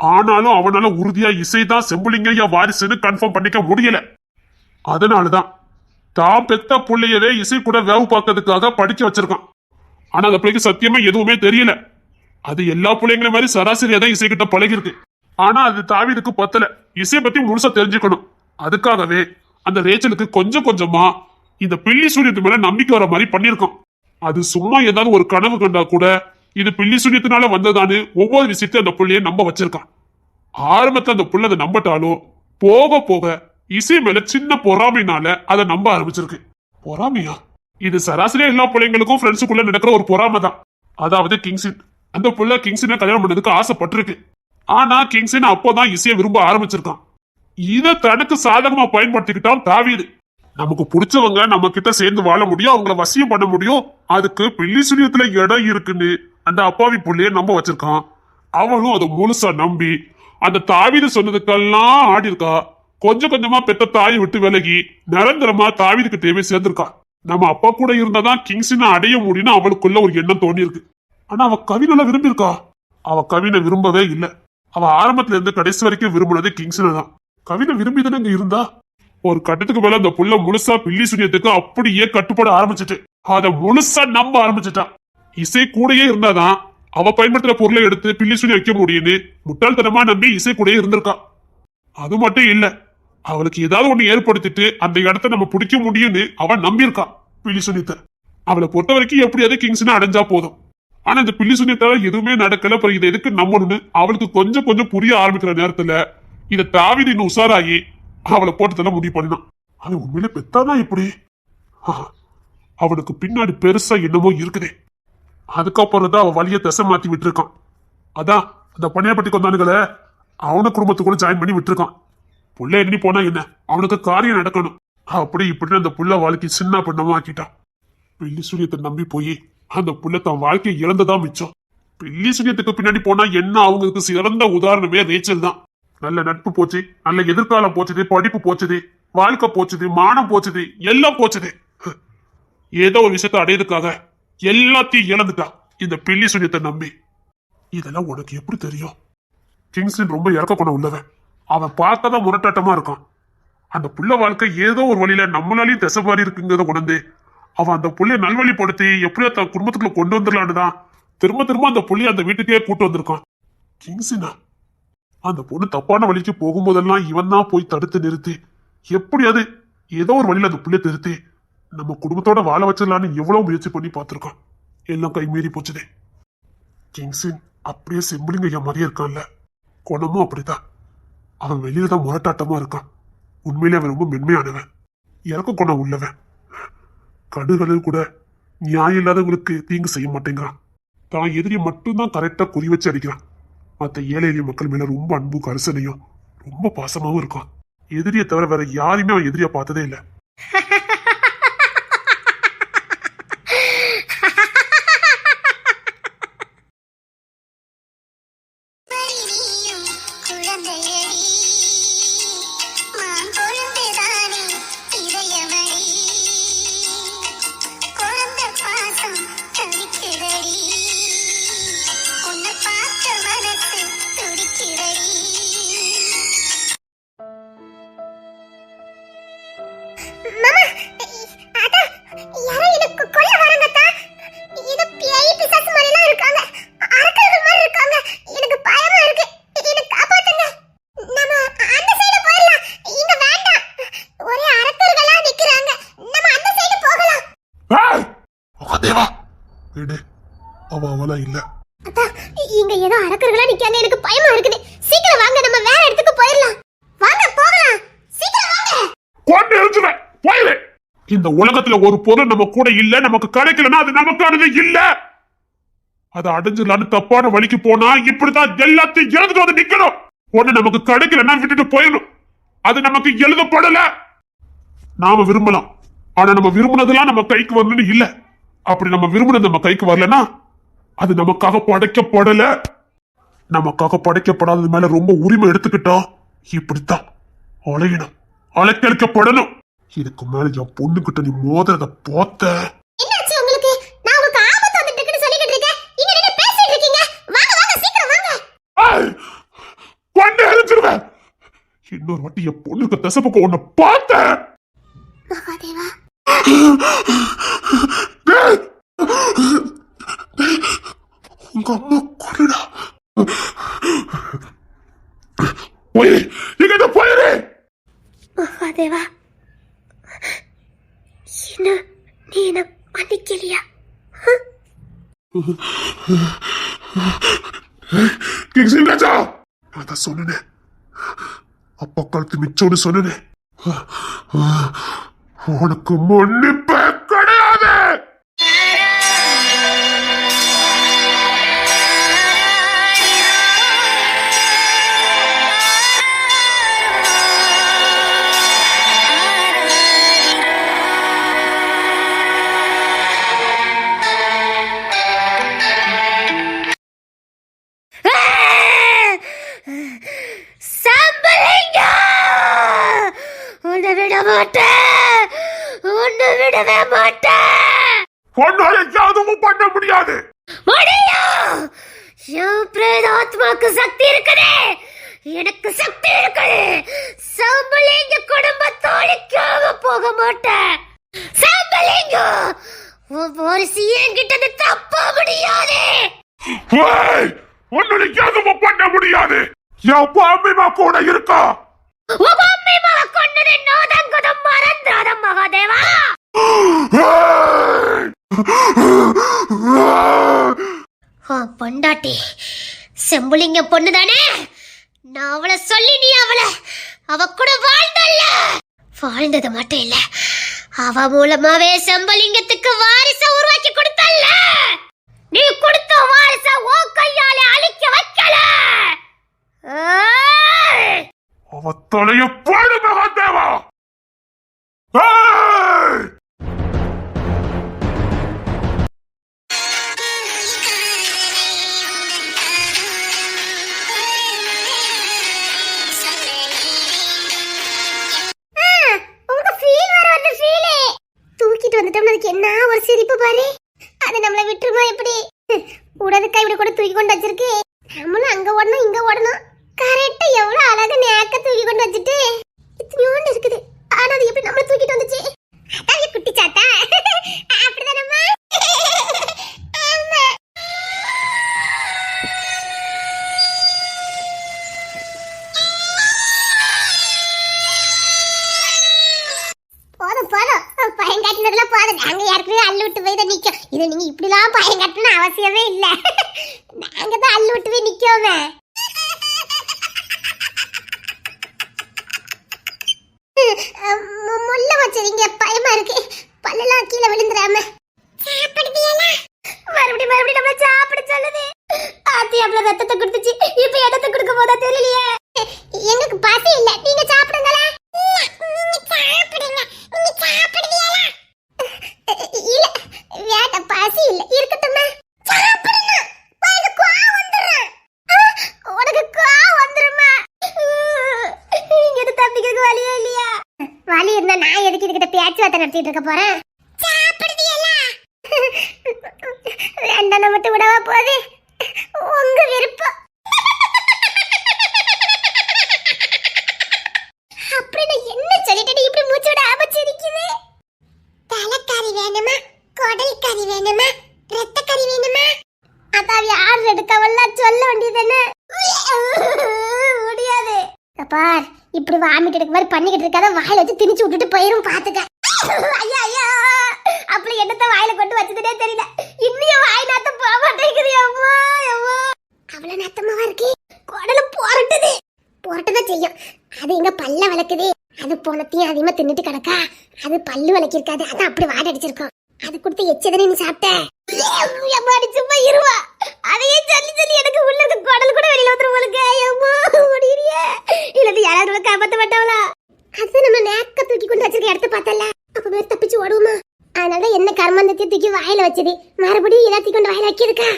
B: ஆனாலும் அவனால உறுதியா இசைதான் செம்பலிங்கய்யா வாரிசுன்னு கன்ஃபார்ம் பண்ணிக்க முடியல. அதனாலதான் தான் பெத்த பிள்ளையவே இசை கூட வேவு பார்க்கறதுக்காக படிக்க வச்சிருக்கான். ஆனா அந்த பிள்ளைக்கு சத்தியமா எதுவுமே தெரியல. அது எல்லா பிள்ளைங்களும் மாதிரி சராசரியா தான் இசை கிட்ட பழகிருக்கு. ஆனா அது தாவீதுக்கு பத்தல. இசையை பத்தி முழுசா தெரிஞ்சுக்கணும். அதுக்காகவே அந்த ரேச்சலுக்கு கொஞ்சம் கொஞ்சமா இந்த பில்லி சூனியத்து மேல நம்பிக்கை வர மாதிரி பண்ணிருக்கான். அது சும்மா ஏதாவது ஒரு கனவு கண்டா கூட இது பில்லி சூனியத்தினால வந்ததான்னு ஒவ்வொரு விஷயத்தையும் அந்த புள்ளைய நம்ப வச்சிருக்கான். ஆரம்பத்துல அந்த புள்ள அதை நம்பட்டாலும் போக போக இசை மேல சின்ன பொறாமைனால அதை நம்ப ஆரம்பிச்சிருக்கு. பொறாமையா? இது சராசரியா எல்லா பிள்ளைங்களுக்கும் ஃப்ரெண்ட்ஸுக்குள்ள நடக்கிற ஒரு பொறாமை தான். அதாவது கிங்ஸின் அந்த புள்ள கிங்ஸினை கல்யாணம் பண்ணதுக்கு ஆசைப்பட்டிருக்கு. ஆனா கிங்ஸின் அப்போதான் இசையை விரும்ப ஆரம்பிச்சிருக்கான். இதை தனக்கு சாதகமா பயன்படுத்திக்கிட்டான் தாவீது. நமக்கு பிடிச்சவங்க நம்ம கிட்ட சேர்ந்து வாழ முடியும், அவங்கள வசியம் பண்ண முடியும். அதுக்கு பில்லி சூனியத்துல இடம் இருக்குன்னு அந்த அப்பாவி புள்ளைய நம்ப வச்சிருக்கான். அவனும் அதை முழுசா நம்பி அந்த தாவீது சொன்னதுக்கெல்லாம் ஆடி இருக்கா. கொஞ்சம் கொஞ்சமா பெத்த தாயை விட்டு விலகி நிரந்தரமா தாவீது கிட்டேயே சேர்ந்திருக்கான். நம்ம அப்பா கூட இருந்தாதான் கிங்ஸினை அடைய முடியும்னு அவளுக்குள்ள ஒரு எண்ணம் தோணி இருக்கு. ஆனா அவ கவினை விரும்பி இருக்கா? அவ கவினை விரும்பவே இல்லை. அவ ஆரம்பத்துல இருந்து கடைசி வரைக்கும் விரும்பினது கிங்ஸினை தான். கவினை விரும்பி தானே இங்க இருந்தா. ஒரு கட்டத்துக்கு மேல அந்த புள்ள முழுசா பில்லி சூனியத்துக்கு அப்படியே கட்டுப்பட ஆரம்பிச்சுட்டு அதை முழுசா நம்ப ஆரம்பிச்சுட்டான். இசை கூடயே இருந்தாதான் அவ பயன்படுத்துற பொருளை எடுத்து பில்லி சூனியம் வைக்க முடியும்னு முட்டாள்தனமா நம்பி இசை கூடயே இருந்திருக்கான். அது மட்டும் இல்ல, அவளுக்கு ஏதாவது ஒண்ணு ஏற்படுத்திட்டு அந்த இடத்த நம்ம பிடிக்க முடியும்னு அவன் நம்பியிருக்கான் பில்லி சூனியத்தை. அவளை பொறுத்த வரைக்கும் எப்படியாவது கிங்ஸ்னா அடைஞ்சா போதும். ஆனா இந்த பில்லி சூனியத்தால எதுவுமே நடக்கல. அப்புறம் இதை எதுக்கு நம்பணும்னு அவளுக்கு கொஞ்சம் கொஞ்சம் புரிய ஆரம்பிக்கிற நேரத்துல இதை தாவீது இன்னும் உஷாராகி அவளை போட்டதெல்லாம் முடிவு பண்ணான். அவன் உண்மையில பெத்தானா இப்படி? அவனுக்கு பின்னாடி பெருசா என்னமோ இருக்குதே. அதுக்கப்புறம் தான் அவன் வழிய திசை மாத்தி விட்டுருக்கான். அதான் அந்த பணியாப்பட்டி கொண்டானுகளை அவன குடும்பத்துக்குள்ள ஜாயின் பண்ணி விட்டுருக்கான். புள்ள எண்ணி போனா என்ன, அவனுக்கு காரியம் நடக்கணும். அப்படி இப்படின்னு அந்த புள்ள வாழ்க்கை சின்ன பண்ணமா ஆக்கிட்டான். பில்லி சூரியத்தை நம்பி போய் அந்த புள்ள தன் வாழ்க்கையை இழந்ததான் மிச்சம். பில்லி சுனியத்துக்கு பின்னாடி போனா என்ன அவங்களுக்கு சிறந்த உதாரணமே ரேச்சல் தான். நல்ல நட்பு போச்சு, நல்ல எதிர்காலம் போச்சுது, படிப்பு போச்சுது, வாழ்க்கை போச்சுது, மானம் போச்சுது, எல்லாம் போச்சுது. ஏதோ ஒரு விஷயத்த அடையதுக்காக எல்லாத்தையும் இழந்துட்டா இந்த பில்லி சுனியத்தை நம்பி. இதெல்லாம் உனக்கு எப்படி தெரியும்? கிங்ஸ்லின் ரொம்ப இறக்க குணம் உள்ளவன். அவன் பார்க்கதான் முரட்டாட்டமா இருக்கான். அந்த புள்ள வாழ்க்கை ஏதோ ஒரு வழியில நம்மளாலையும் திசை மாறி இருக்குங்கிறத உணர்ந்து அவன் அந்த புள்ளைய நல்வழிப்படுத்தி எப்படியோ தன் குடும்பத்துக்குள்ள கொண்டு வந்துடலான்னு தான் திரும்ப திரும்ப அந்த புள்ளைய அந்த வீட்டுக்கே கூட்டு வந்திருக்கான். கிங்ஸினா அந்த பொண்ணு தப்பான வழிக்கு போகும்போதெல்லாம் இவன் தான் போய் தடுத்து நிறுத்தி எப்படியாவது ஏதோ ஒரு வழியில அந்த புள்ளைய திருத்தி நம்ம குடும்பத்தோட வாழ வச்சிடலான்னு எவ்வளவு முயற்சி பண்ணி பார்த்திருக்கான். எல்லாம் கை மீறி போச்சுதே. கிங்ஸின் அப்படியே செம்பிளிங்க ஐயா மாதிரியே இருக்கான்ல, குணமும் அப்படித்தான். அவன் வெளியில தான் முரட்டாட்டமா இருக்கான். உண்மையிலே அவன் ரொம்ப மென்மையானவன், இறக்க குணம் உள்ளவன். கடுகளில் கூட நியாயம் இல்லாதவங்களுக்கு தீங்கு செய்ய மாட்டேங்கிறான். தான் எதிரியை மட்டும்தான் கரெக்டா குறி வச்சு அடிக்கிறான். மற்ற ஏழை எளிய மக்கள் மேல ரொம்ப அன்பு கரிசனையும் ரொம்ப பாசமாவும் இருக்கான். எதிரியை தவிர வேற யாரையுமே அவன் எதிரியா பார்த்ததே இல்லை. அவளா இல்ல,
A: இங்க ஏதோ அரக்கர்களா நிக்காங்க. எனக்கு பயமா இருக்குது. சீக்கிரம் வாங்க, நம்ம வேற இடத்துக்கு போயிடலாம். வாங்க போகலாம், சீக்கிரம் வாங்க.
B: கொண்டு எழுந்துறேன் போயிரு. இந்த உலகத்துல ஒரு பொருள் நம்ம கூட இல்ல, நமக்கு கிடைக்கலன்னா அது நமக்கானது இல்ல. அதை அடைஞ்சிடலான்னு தப்பான வழிக்கு போனா இப்படிதான் எல்லாத்தையும் இழந்துட்டு வந்து நிக்கணும். ஒண்ணு நமக்கு கிடைக்கலன்னா விட்டுட்டு போயிடணும். அது நமக்கு எழுதப்படல. நாம விரும்பலாம், ஆனா நம்ம விரும்பினதெல்லாம் நம்ம கைக்கு வரணும்னு இல்ல. அப்படி நம்ம விரும்பினது நம்ம கைக்கு வரலன்னா அது நமக்காக படைக்கப்படல. நமக்காக படைக்கப்படாதது மேல ரொம்ப உரிமை எடுத்துக்கிட்டா இப்படித்தான் அலையணும், அலைக்கழிக்கப்படணும். இதுக்கு மேல என் பொண்ணுகிட்ட நீ மோதிரத போத்த.
A: என்னாச்சு உங்களுக்கு? நான் உங்களுக்கு ஆபத்து வந்துட்டு இருக்குன்னு சொல்லிக்கிட்டு இருக்கேன். இங்க நின்னு பேசிட்டு இருக்கீங்க. வாங்க வாங்க, சீக்கிரம் வாங்க.
B: கொண்டு எழுந்துருவேன். இன்னொரு வாட்டி என் பொண்ணுக்கு தசப்புக்கு உன்னை பார்த்த
A: மகாதேவா.
B: உங்க அம்மா கொல்லுடா. போயிரு, இங்க போயிரு.
A: மகாதேவா, என்ன நீ என்ன மன்னிக்கலையா?
B: கிங்ஸ்லின் ராஜா, நான் தான் சொன்னேன், அப்பா காலத்து மிச்சோன்னு சொன்னேன். உனக்கு மன்னிப்பே கிடையாது.
A: விடவே மாட்டேன்.
B: உன்னால எதுவும் பண்ண முடியாது.
A: முடியும். என் பிரேதாத்மாக்கு சக்தி இருக்குது, எனக்கு சக்தி இருக்குது. சாம்பலிங்க குடும்பத்தோட கேவ போக மாட்டேன். சாம்பலிங்க ஒவ்வொரு என்கிட்ட தப்ப முடியாது.
B: உன்னால எதுவும் பண்ண முடியாது. என் அம்மா கூட இருக்கா.
A: கொண்டது நோதங்குதம் மறந்தாதம் மகாதேவா. பொண்டாட்டி செம்புலிங்க பொண்ணுதானே? நான் அவளை சொல்லி நீ அவ கூட வாழ்ந்தல்ல. வாழ்ந்தது மட்டும் இல்ல, அவ மூலமாவே செம்பலிங்கத்துக்கு வாரிச உருவாக்கி கொடுத்தல்ல. நீ கொடுத்த வாரிச ஓ கையால அழிக்க வைக்கல.
B: அவ தலைய பாடு மகாதேவா.
A: கொண்டு வச்சிருக்கு. நம்மளும் அங்க ஓடணும் இங்க ஓடணும். கரெக்டா எவ்வளவு அழகா நேக்க தூக்கி கொண்டு வச்சுட்டு இத்தனையோண்டு இருக்குது. ஆனா அது எப்படி நம்மள தூக்கிட்டு வந்துச்சு? அதான் குட்டி சாத்தா. அப்படிதானம்மா? ஆமா. போதும் போதும், பயம் காட்டினதுல போதும். நாங்க யாருக்குமே அள்ளு விட்டு போய் தான் நிக்கோம். இதை நீங்க இப்படிலாம் பயம் காட்டணும் அவசியமே இல்ல. நாங்க தான் அள்ளு விட்டு போய் நிக்கோமே. முள்ள வச்சிருங்க, பயமா இருக்கு. பல்லெல்லாம் கீழே விழுந்துடாம. மறுபடியும் மறுபடியும் நம்ம சாப்பிட சொல்லுது. ஆத்தி அவ்வளவு ரத்தத்தை கொடுத்துச்சு, இப்ப இடத்தை கொடுக்க போதா தெரியலையே. எங்களுக்கு பசி இல்ல, நீங்க சாப்பிடுங்களா? இல்ல வேட்ட பசி இல்ல, இருக்கட்டுமா? உனக்கு கோவம் வந்துருமா? இங்க தப்பிக்கிறதுக்கு வழியே இல்லையா? வழி இருந்தா நான் எதுக்கு இதுகிட்ட பேச்சுவார்த்தை நடத்திட்டு இருக்க போறேன்? வேண்டாம், மட்டும் விடவா போகுது? உங்க விருப்பம். அப்படி நான் என்ன சொல்லிட்டு இப்படி மூச்சு விட ஆபச்சிருக்குது? தலைக்கறி வேணுமா, குடல் கறி வேணுமா, ரத்த கறி வேணுமா? அதான் யார் எடுக்கவெல்லாம் சொல்ல வேண்டியதுன்னு முடியாது. பார், இப்படி வாமிட்டு எடுக்க மாதிரி பண்ணிக்கிட்டு இருக்காத, வாயில வச்சு திணிச்சு விட்டுட்டு போயிரும். பாத்துக்க. ஐயா ஐயா, அப்படி என்னத்த வாயில கொண்டு வச்சதுனே தெரியல. இன்னும் வாய் நாத்தம் போக மாட்டேங்குது. அம்மா அம்மா, அவ்வளவு நாத்தமாவா இருக்கு. குடல புரட்டுதான் செய்யும். அது எங்க பல்ல வளர்க்குது. அது போனத்தையும் அதிகமா தின்னுட்டு கிடக்கா. அது பல்லு வளர்க்கிருக்காது, அதான் அப்படி வாட அடிச்சிருக்கோம். அது கொடுத்து எச்சதனை நீ சாப்பிட்ட. சும்மா இருவா. அதையே சொல்லி சொல்லி எனக்கு உள்ள இருக்க குடல் கூட வெளியில வந்துருவாளுங்க. இல்லது யாராவது காப்பாத்த மாட்டாங்களா? அது நம்ம நேக்க தூக்கி கொண்டு வச்சிருக்க இடத்த பார்த்தல, அப்ப பேர் தப்பிச்சு ஓடுவோமா? அதனால என்ன கர்மந்தத்தை தூக்கி வாயில வச்சது, மறுபடியும் எல்லாத்தையும் கொண்டு வாயில வைக்கிறதுக்கா?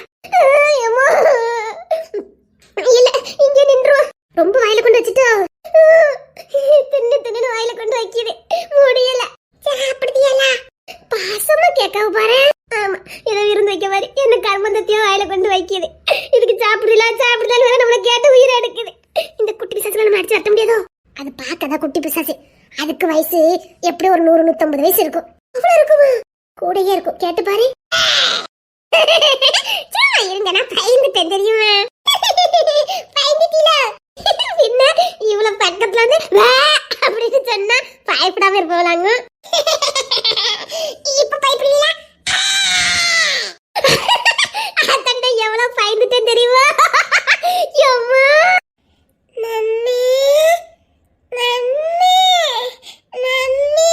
A: இல்ல, இங்க நின்றுவோம். ரொம்ப வாயில கொண்டு வச்சுட்டோ. தின்னு தின்னு வாயில கொண்டு வைக்கிது, முடியல. சாப்பிடுதியல? பாசமா கேட்காம பாரு. ஆமா, ஏதோ விருந்து வைக்க மாதிரி என்ன கர்மந்தத்தையும் வாயில கொண்டு வைக்கிது. இதுக்கு சாப்பிடலாம் சாப்பிடலாம் வேற நம்மள கேட்டு உயிரை எடுக்குது. இந்த குட்டி பிசாசுல நம்ம அடிச்சு வரட்ட முடியாதோ? அது பார்க்கதான் குட்டி பிசாசு. அதுக்கு வயசு எப்படி ஒரு 100-150 வயசு இருக்கும். அவ்வளவு இருக்குமா? கூடயே இருக்கும், கேட்டு பாரு. சும்மா இருங்க, நான் பயந்துட்டேன் தெரியுமா? பயந்துட்டீல? என்ன இவ்வளவு பக்கத்துல வந்து அப்படின்னு சொன்னா பயப்படாம இருப்பவளாங்க. இப்ப பயப்படுவீங்களா? அத்தண்டை எவ்வளவு பயந்துட்டேன் தெரியுமா? அம்மா மம்மி மம்மி மம்மி.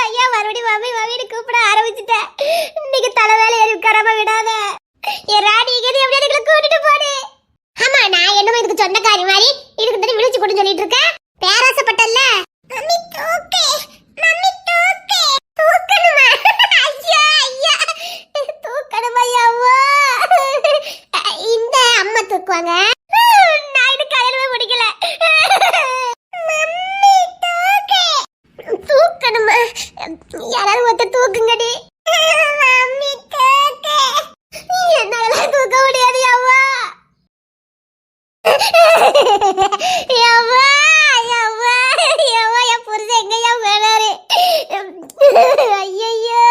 A: ஐயா, மறுபடியும் மம்மி மம்மின்னு கூப்பிட ஆரம்பிச்சுட்டேன். இன்னைக்கு தலை வேலை ஏறி உட்காராம விடாத. என் ராணி எங்கேயும் எப்படியாவது எங்களை கூட்டிட்டு போடு. ஆமா, நான் என்னமோ இதுக்கு சொந்தக்காரி மாதிரி இதுக்கு தண்ணி விழிச்சு கொண்டு சொல்லிட்டு இருக்கேன். பேராசப்பட்டல்ல. மம்மி தூக்கு, மம்மி தூக்கு. தூக்கணுமா? ஐயா ஐயா, தூக்கணுமா? ஐயாவா, இந்த அம்மா தூக்குவாங்க. நான் இது கல்யாணமே முடிக்கல. மம்மி தூக்கு. தூக்கணுமா? யாராவது ஒருத்தர் தூக்குங்கடி. மம்மி தூக்கு. என்னால தூக்க முடியாது. அம்மா அம்மா அம்மா அம்மா, என் புருஷன் எங்கயா வேணாரு? ஐயோ,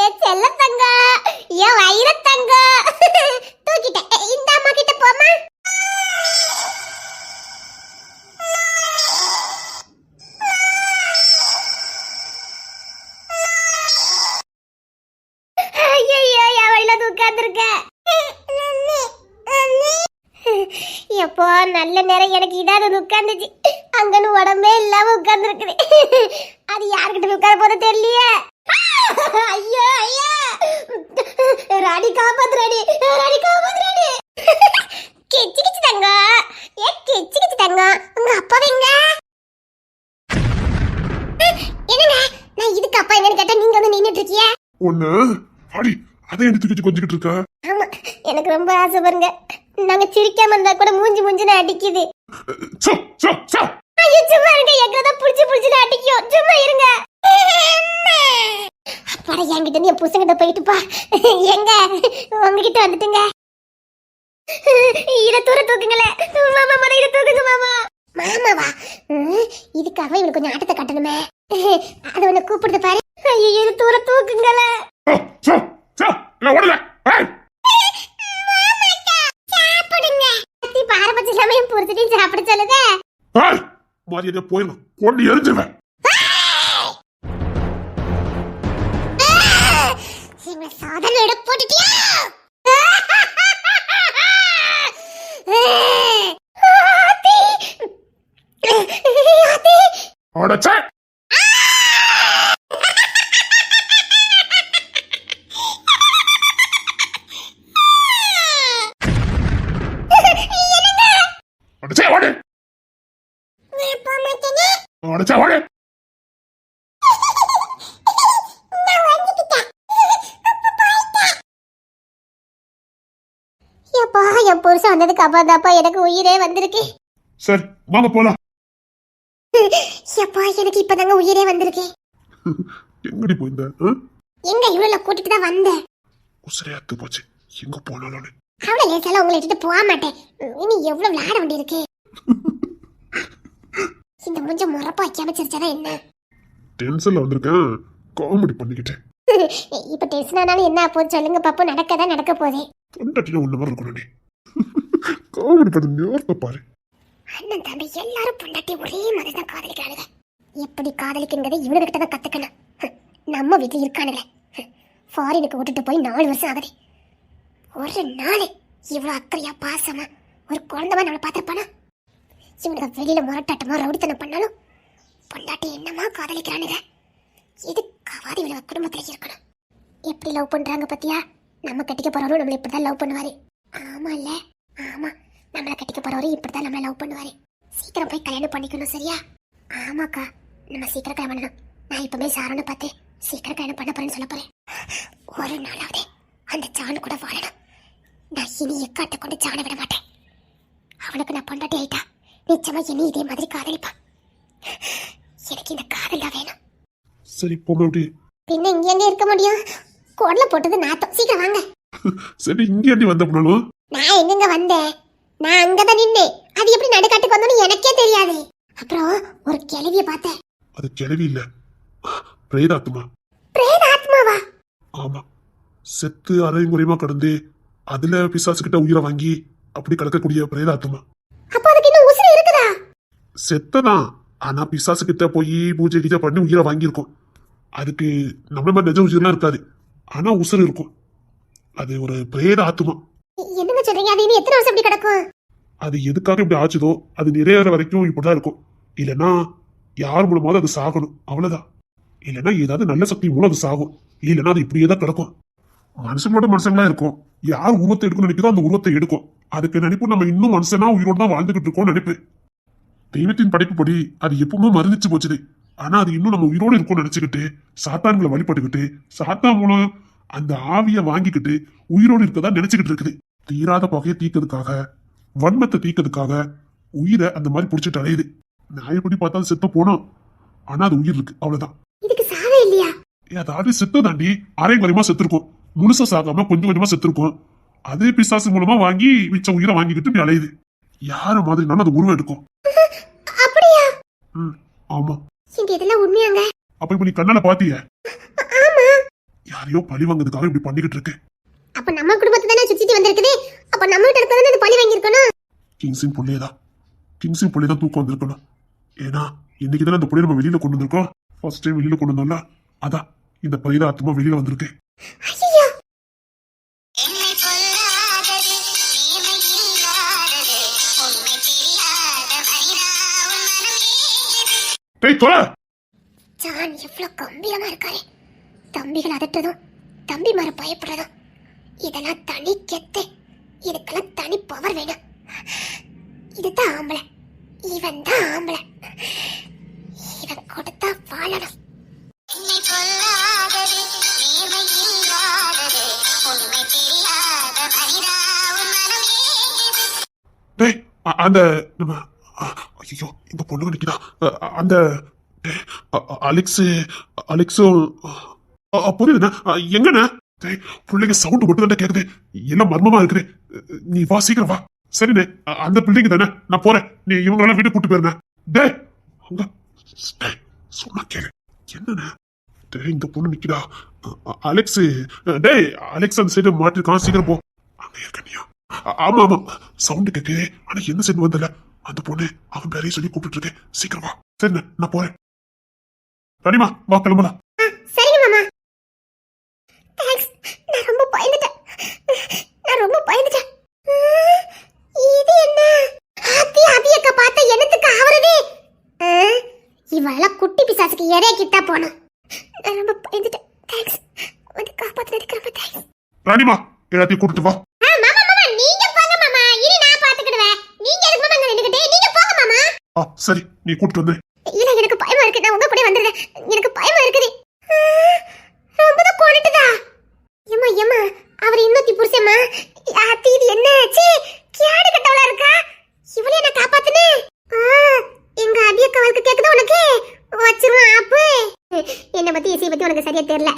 A: என் செல்ல தங்கம், என் வயிற தங்கம் தூக்கிட்டேன். இந்த அம்மா கிட்ட போமா. ஐயோ, என் வழியில உட்கார்ந்துருக்க. எப்போ நல்ல நேரம் எனக்கு இதாவது உட்கார்ந்துச்சு. அங்கன்னு உடம்பே இல்லாம உட்கார்ந்து இருக்குது. அது யாருக்கிட்ட உட்கார போத தெரியலையே. ஐயோ ஐயா, ராணி காப்பாத்துறாடி, ராணி காப்பாத்துறாடி. கிச்சு கிச்சு தங்க, ஏ கிச்சு கிச்சு தங்க, உங்க அப்பா எங்க? என்னங்க, நான் இதுக்கு அப்பா எங்கன்னு கேட்டா நீங்க வந்து நின்னுட்டு இருக்கீங்க.
B: ஒண்ணு அடி, அதை எடுத்து வச்சு கொஞ்சிக்கிட்டு இருக்க.
A: ஆமா, எனக்கு ரொம்ப ஆசை பாருங்க. நாங்க சிரிக்காம இருந்தா கூட மூஞ்சி மூஞ்சின்னு அடிக்குது.
B: சோ சோ சோ
A: ஐயோ சும்மா இருங்க, எங்கதான் புடிச்சு அடிக்கும், சும்மா இருங்க. அப்பாடா, என்கிட்ட இருந்து என் புருஷன்கிட்ட போயிட்டுப்பா. எங்க உங்ககிட்ட வந்துட்டுங்க. இத தூக்குங்களே மாமா, மர இத தூக்குங்க மாமா. மாமாவா? இதுக்காக இவனுக்கு கொஞ்சம் ஆட்டத்தை கட்டணுமே. அது உன்னை கூப்பிடுது பாரு. ஐயோ, இது தூக்குங்களே.
B: சோ சோ இல்ல ஓடல.
A: சாப்பிடுங்க. பாரபட்சம் இல்லாம என் புருஷனையும் சாப்பிட சொல்லுங்க.
B: மரியாதை போயிடும், கொண்டு எரிஞ்சுவேன்.
A: சாதனை போட்டுட்டியா?
B: அடச்சே, அடச்சே ஓடு, அடச்சே ஓடு.
A: எப்பா, என் புருஷன் வந்ததுக்கு அப்பாதாப்பா எனக்கு உயிரே வந்திருக்கு.
B: சரி வாங்க போலாம்.
A: எப்பா, எனக்கு இப்பதாங்க உயிரே வந்திருக்கு.
B: எங்கடி போயிருந்த?
A: எங்க இவ்வளவு கூட்டிட்டு தான் வந்தேன்.
B: உசிரியாத்து போச்சு, எங்க போனாலும்.
A: அவ்வளவு லேசால உங்களை எடுத்துட்டு போக மாட்டேன். இனி எவ்வளவு விளையாட வேண்டி இருக்கு. இந்த முஞ்ச முறப்பா அமைச்சிருச்சாதான் என்ன?
B: டென்ஷன்ல வந்திருக்கேன், காமெடி பண்ணிக்கிட்டேன்.
A: இப்ப டென்ஷன் ஆனாலும் என்ன போது சொல்லுங்க பாப்போம். நடக்க போதே.
B: பொண்டாட்டினா ஒண்ணு மாதிரி இருக்கணும். நீ காமெடி பண்ண நேரத்தை பாரு.
A: அண்ணன் தம்பி எல்லாரும் பொண்டாட்டி ஒரே மாதிரி தான் காதலிக்கிறானுங்க. எப்படி காதலிக்குங்கிறத இவனுக்கிட்ட தான் கத்துக்கணும். நம்ம வீட்டுல இருக்கானுங்க. ஃபாரினுக்கு விட்டுட்டு போய் 4 வருஷம் ஆகுது. ஒரு நாள் இவ்வளவு அக்கறையா பாசமா ஒரு குழந்தைமா நம்மளை பார்த்திருப்பானா? இவனுக்கு வெளியில முரட்டாட்டமா ரவுடித்தனம் பண்ணாலும் பொண்டாட்டி என்னமா காதலிக்கிறானுங்க. இதுக்காவது இவங்க குடும்பத்துல இருக்கணும். எப்படி லவ் பண்றாங்க பத்தியா? நம்ம கட்டிக்க போறவரும் நம்மள இப்படிதான் லவ் பண்ணுவாரு. ஆமா இல்ல? ஆமா, நம்மள கட்டிக்க போறவரும் இப்படிதான் நம்மள லவ் பண்ணுவாரு. சீக்கிரம் போய் கல்யாணம் பண்ணிக்கணும், சரியா? ஆமாக்கா, நம்ம சீக்கிரம் கல்யாணம் பண்ணணும். நான் இப்பவே சாரனை பார்த்து சீக்கிரம் கல்யாணம் பண்ண போறேன்னு சொல்ல போறேன். ஒரு நாளாவது அந்த சாணு கூட வாழணும். நான் இனி எக்காட்ட கொண்டு சாண விட மாட்டேன். அவனுக்கு நான் பொண்டாட்டி ஆயிட்டா நிச்சயமா இனி இதே மாதிரி காதலிப்பான். எனக்கு இந்த காதல் தான் வேணும்.
B: சரி போமா. அப்படி
A: பின்ன இங்க எங்க இருக்க முடியும்? குடல போட்டது நாத்தம். சீக்கிரம் வாங்க.
B: சரி, இங்கே அடி வந்த போனாலும்
A: நான் எங்கெங்க வந்தேன்? நான் அங்கதான் நின்னேன். அது எப்படி நடுக்காட்டுக்கு வந்தோன்னு எனக்கே தெரியாது. அப்புறம் ஒரு கிழவிய பார்த்தேன்.
B: அது கிழவி இல்ல, பிரேதாத்மா.
A: பிரேதாத்மாவா?
B: ஆமா, செத்து அரையும் குறையுமா கடந்து அதுல பிசாசு கிட்ட உயிரை வாங்கி அப்படி கிடக்கக்கூடிய பிரேதாத்மா.
A: அப்ப அதுக்கு இன்னும் உசுறு இருக்குதா?
B: செத்ததான், ஆனா பிசாசு கிட்ட போய் பூஜை கீஜை பண்ணி உயிரை வாங்கியிருக்கும். அதுக்கு நம்ம மாதிரி நிஜ உயிரெல்லாம் இருக்காது, ஆனா உசுறு இருக்கும். அது ஒரு பிரேத ஆத்மா.
A: என்னங்க சொல்றீங்க? அது இன்னும் எத்தனை வருஷம் இப்படி கிடக்கும்?
B: அது எதுக்காக இப்படி ஆச்சுதோ அது நிறைவேற வரைக்கும் இப்படிதான் இருக்கும். இல்லைன்னா யார் மூலமாவது அது சாகணும், அவ்வளவுதான். இல்லைன்னா ஏதாவது நல்ல சக்தி மூலம் அது சாகும். இல்லைன்னா அது இப்படியே தான் கிடக்கும். மனுஷங்களோட மனுஷங்களா இருக்கும். யார் உருவத்தை எடுக்கணும்னு நினைக்கிறதோ அந்த உருவத்தை எடுக்கும். அதுக்கு நினைப்பு நம்ம இன்னும் மனுஷனா உயிரோடு தான் வாழ்ந்துகிட்டு இருக்கோம் நினைப்பு. தெய்வத்தின் படைப்புப்படி அது எப்பவுமே மறந்துச்சு போச்சுது. ஆனா அது இன்னும் நம்ம உயிரோடு இருக்கோம்னு நினைச்சுக்கிட்டு சாத்தான்களை வழிபட்டுக்கிட்டு சாத்தான் மூலம் அந்த ஆவியை வாங்கிக்கிட்டு உயிரோடு இருக்கதா நினைச்சுக்கிட்டு இருக்குது. தீராத பகையை தீக்கிறதுக்காக, வன்மத்தை தீக்கிறதுக்காக உயிரை அந்த மாதிரி பிடிச்சிட்டு அலையுது. நியாயப்படி பார்த்தா அது செத்து போனோம், ஆனா அது உயிர் இருக்கு, அவ்வளவுதான்.
A: இதுக்கு சாவே இல்லையா?
B: அதாவது செத்து தாண்டி அரையும் குறையமா செத்துருக்கும், முழுசா சாகாம கொஞ்சம் கொஞ்சமா செத்துருக்கும். அதே பிசாசு மூலமா வாங்கி மிச்ச உயிரை வாங்கிக்கிட்டு இப்படி அலையுது. யாரு மாதிரினாலும் அது உருவம் எடுக்கும்.
A: அப்படியா?
B: ஆமா.
A: இந்த இதெல்லாம் உண்மையாங்க?
B: அப்ப இப்ப நீ கண்ணால பாத்திய?
A: ஆமா.
B: யாரையோ பழி வாங்குறதுக்காக இப்படி பண்ணிக்கிட்டு இருக்கு.
A: அப்ப நம்ம குடும்பத்தை தானே சுத்திட்டு வந்திருக்குது. அப்ப நம்ம கிட்ட இருக்கதானே இந்த பழி வாங்கியிருக்கணும்.
B: கிங்ஸின் புள்ளையதான், கிங்ஸின் புள்ளையதான் தூக்கம் வந்திருக்கணும். ஏன்னா இன்னைக்கு தானே அந்த புள்ளைய நம்ம வெளியில கொண்டு வந்திருக்கோம். ஃபர்ஸ்ட் டைம் வெளியில கொண்டு வந்தோம்ல, அதான் இந்த பரித ஆத்மா வெளியில வந்திருக்கு.
A: ஐயோ,
B: டேய் தொலை.
A: ஜான் எவ்வளவு கம்பீரமா இருக்காரு. தம்பிகள் அதட்டதும் தம்பி மாற பயப்படுறதும் இதெல்லாம் தனி கெத்து. இதுக்கெல்லாம் தனி பவர் வேணும். இதுதான் ஆம்பளை. இவன் தான் ஆம்பளை. இவன் கொடுத்தா வாழணும்.
B: டேய் அந்த நம்ம ஐயோ இந்த பொண்ணுங்க நிக்கிறா. அந்த அலெக்ஸ் அலெக்ஸும் புரியுதுண்ணா. எங்கண்ணா பிள்ளைங்க சவுண்ட் மட்டும் தானே கேக்குது, எல்லாம் மர்மமா இருக்குது. நீ வா சீக்கிரம் வா. சரிண்ணே அந்த பில்டிங் தானே, நான் போறேன். நீ இவங்களெல்லாம் வீட்டுக்கு கூட்டு போயிருந்தேன். டே அங்க சொன்னா கேளு. என்னண்ணே டேய் இந்த பொண்ணு நிக்கிறா. அலெக்ஸ் டேய் அலெக்ஸ் அந்த சைடு மாட்டிருக்கான், சீக்கிரம் போ. அங்க இருக்கனியா? ஆமா ஆமா சவுண்ட் கேக்கு, ஆனா என்ன சைடு வந்தல. அந்த பொண்ணு அவன் பேரையும் சொல்லி கூப்பிட்டு இருக்கேன். சீக்கிரம் வா. சரிண்ணே நான் போறேன். ராணிமா வா கிளம்பலாம்.
A: சரிங்க மாமா. தேங்க்ஸ். நான் ரொம்ப பயந்துட்டேன். இது என்ன? ஆதி அக்கா பார்த்த என்னத்துக்கு ஆவறது? இவள குட்டி பிசாசுக்கு எடை கிட்ட போணும். நான் ரொம்ப பயந்துட்டேன். தேங்க்ஸ். வந்து காப்பாத்துறதுக்கு ரொம்ப தேங்க்ஸ்.
B: ராணிமா எல்லாத்தையும் கூப்பிட்டு வா.
A: மாமா நீங்க போங்க மாமா. இனி நான் பாத்துக்கிடுவேன். நீங்க எதுக்கு மாமா அங்க நின்னுக்கிட்டே? நீங்க போங்க மாமா.
B: சரி நீ கூப்பிட்டு வந்து.
A: இல்ல எனக்கு பயமா இருக்கு. நான் உங்க கூட வந்துடுறேன். எனக்கு பயமா இருக்குது. ரொம்ப தான் கொண்டுட்டதா. ஏமா அவர் இன்னொத்தி புருஷமா. ஆத்தி இது என்ன ஆச்சு? கேடு கட்டவளா இருக்கா. இவளே நான் காப்பாத்துனே. எங்க அடிய காலுக்கு கேக்குதா உனக்கு? வச்சிருவான் ஆப்பு. என்ன பத்தி இசை பத்தி உனக்கு சரியா தெரியல.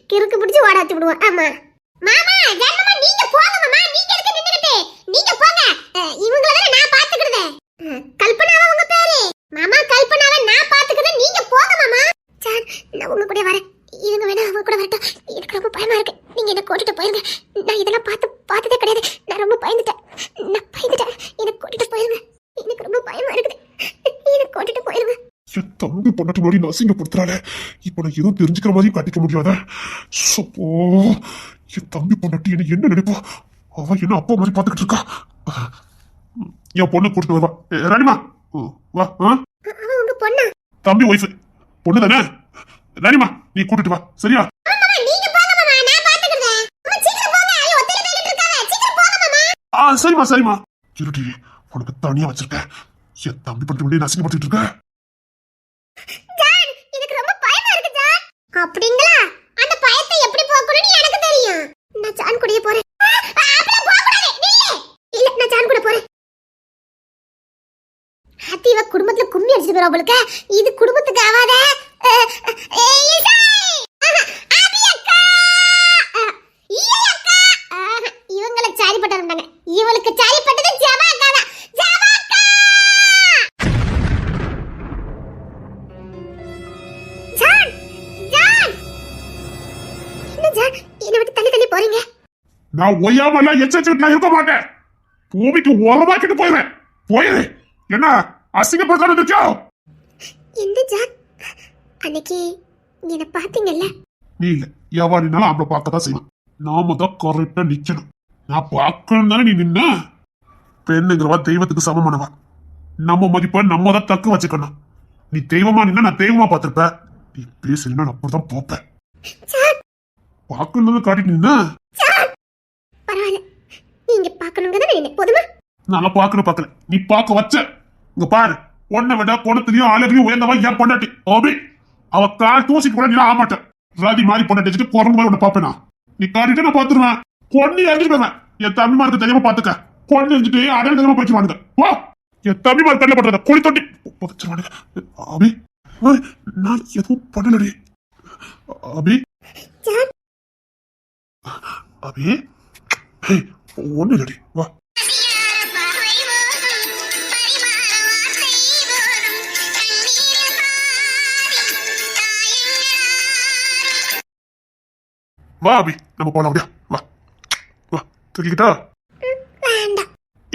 A: கிறுக்கு பிடிச்சு ஓட வச்சு விடுவான். ஆமா மாமா ஜன்னமா நீங்க போங்க மாமா. நீங்க எதுக்கு நின்னுக்கிட்டே? நீங்க போங்க. இவங்கள தான நான் பாத்துக்கிடுதேன். கல்பனாவா உங்க பேரு? மாமா கல்பனாவா நான் பாத்துக்கிடுதேன். நீங்க போங்க மாமா. சார் நான் உங்க கூட வரேன். இவங்க வேணா அவங்க கூட வரட்டும். எனக்கு ரொம்ப பயமா இருக்கு. நீங்க என்ன கூட்டிட்டு போயிருங்க. நான் இதெல்லாம் பார்த்ததே கிடையாது. நான் ரொம்ப பயந்துட்டேன். என்ன கூட்டிட்டு போயிருங்க. எனக்கு ரொம்ப பயமா இருக்குது. என்ன கூட்டிட்டு போயிருங்க.
B: என் தம்பி பொண்ணாட்டி முன்னாடி நசிங்கப்படுத்துறாளே. இப்ப நான் எதுவும் தெரிஞ்சுக்கிற மாதிரி காட்டிக்க முடியாத. சப்போ என் தம்பி பொண்ணாட்டி என்ன நினைப்பா? அவ என்ன அப்பா மாதிரி பாத்துக்கிட்டு இருக்கா. என் பொண்ணு கூட்டிட்டு வருவா. ராணிமா வா.
A: உங்க பொண்ணா?
B: தம்பி ஒய்ஃப் பொண்ணு தானே. ராணிமா நீ கூட்டிட்டு வா. சரியா? சரிமா இருடி உனக்கு தனியா வச்சிருக்கேன். என் தம்பி படுத்து முன்னாடி நசிங்கப்படுத்திட்டு இருக்க.
A: எனக்கு ரொம்ப பயமா இருக்கு ஜான். அப்படிங்களா? அந்த பயத்தை எப்படி போக்கணும்னு எனக்கு தெரியும். நான் ஜான் கூடயே போறேன். அப்பள போக கூடாது. நில்லு. இல்ல நான் ஜான் கூட போறேன். ஹாத்திவ குடும்பத்துல கும்மி அடிச்சிட்டு போறா போலக்க. இது குடும்பத்துக்கு ஆவாத. இவங்கள சாரிப்பட்ட இருந்தாங்க. இவளுக்கு சாரிப்பட்டது ஜவா அக்கா தான். ஜவா அக்கா. ஜான் என்ன ஜான் என்ன விட்டு தள்ளி போறீங்க?
B: நான் ஒய்யாமலாம் எச்சரிச்சு நான் இருக்க மாட்டேன். பூமிக்கு ஓரமாக்கிட்டு போயிடுவேன். போயிரு. என்ன அசிங்கப்படுத்தாம இருக்கியா?
A: எந்த ஜான் அன்னைக்கு என்ன பாத்தீங்கல்ல?
B: நீ இல்ல எவனாலும் அவளை பார்க்கதான் செய்வான். நாம தான் கரெக்டா நிக்கணும். நான் பார்க்கணும் தானே நீ நின்ன. பெண்ணுங்கிறவா தெய்வத்துக்கு சமமானவா. நம்ம மதிப்ப நம்ம தான் தக்க வச்சுக்கணும். நீ தெய்வமா நின்னா நான் தெய்வமா பார்த்திருப்ப. நீ பேசுறீன்னா நான் அப்படிதான் பார்ப்பேன். பார்க்கணும் காட்டிட்டு நின்ன.
A: பரவாயில்ல நீங்க பார்க்கணுங்க தானே என்ன போதுமா?
B: நான் பார்க்கல நீ பார்க்க வச்ச. இங்க பாரு பொண்ணை விட பொண்ணத்துலயும் அழகையும் உயர்ந்தவா என் பொண்டாட்டி ஓபி. அவ கால் தூசி கூட நீ ஆமாட்டேன். ராதி மாதிரி பொண்ணாட்டி வச்சுட்டு குரங்கு மாதிரி உன்னை பாப்பேனா? நீ காட்டிட்டு நான் பாத்துருவேன். பொண்ணு எரிஞ்சிட்டு போவேன். என் தம்பிமாருக்கு தெரியாம பாத்துக்க. பொண்ணு எரிஞ்சிட்டு அடல் தெரியாம போயிடுவானுங்க. வா என் தம்பிமார் தள்ள பண்றத குழி தொட்டி புதைச்சிருவானுங்க. அபி நான் எதுவும் பண்ணலடி. அபி அபி ஒண்ணு இல்லடி. வா வா அபி நம்ம போலாம். அப்படியா வா வா. தூக்கிக்கிட்டா?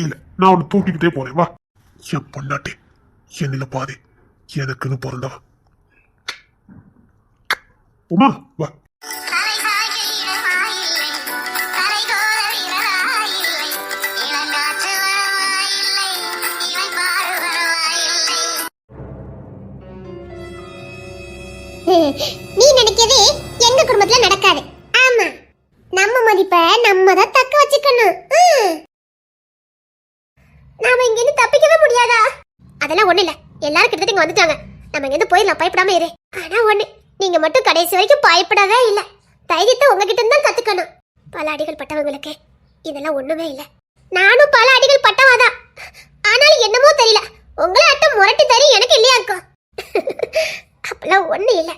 B: இல்ல நான் உன்னை தூக்கிக்கிட்டே போறேன். வா. என் பொண்டாட்டி என்னில பாதி எனக்குன்னு பிறந்தவ. உமா வா.
A: நீ நினைக்கிறது எங்க குடும்பத்துல நடக்காது. ஆமா நம்ம மதிப்ப நம்ம தான் தக்க வச்சுக்கணும். நாம இங்க இருந்து தப்பிக்கவே முடியாதா? அதெல்லாம் ஒண்ணு இல்ல. எல்லாரும் கிட்டத்தட்ட இங்க வந்துட்டாங்க. நம்ம இங்க இருந்து போயிடலாம். பயப்படாம இரு. ஆனா ஒண்ணு, நீங்க மட்டும் கடைசி வரைக்கும் பயப்படவே இல்ல. தைரியத்தை உங்ககிட்ட இருந்து தான் கத்துக்கணும். பல அடிகள் பட்டவங்களுக்கு இதெல்லாம் ஒண்ணுமே இல்ல. நானும் பல அடிகள் பட்டவாதான். ஆனாலும் என்னமோ தெரியல, உங்களை அட்டம் முரட்டு தரி எனக்கு இல்லையா இருக்கும். அப்பெல்லாம் ஒண்ணு இல்ல.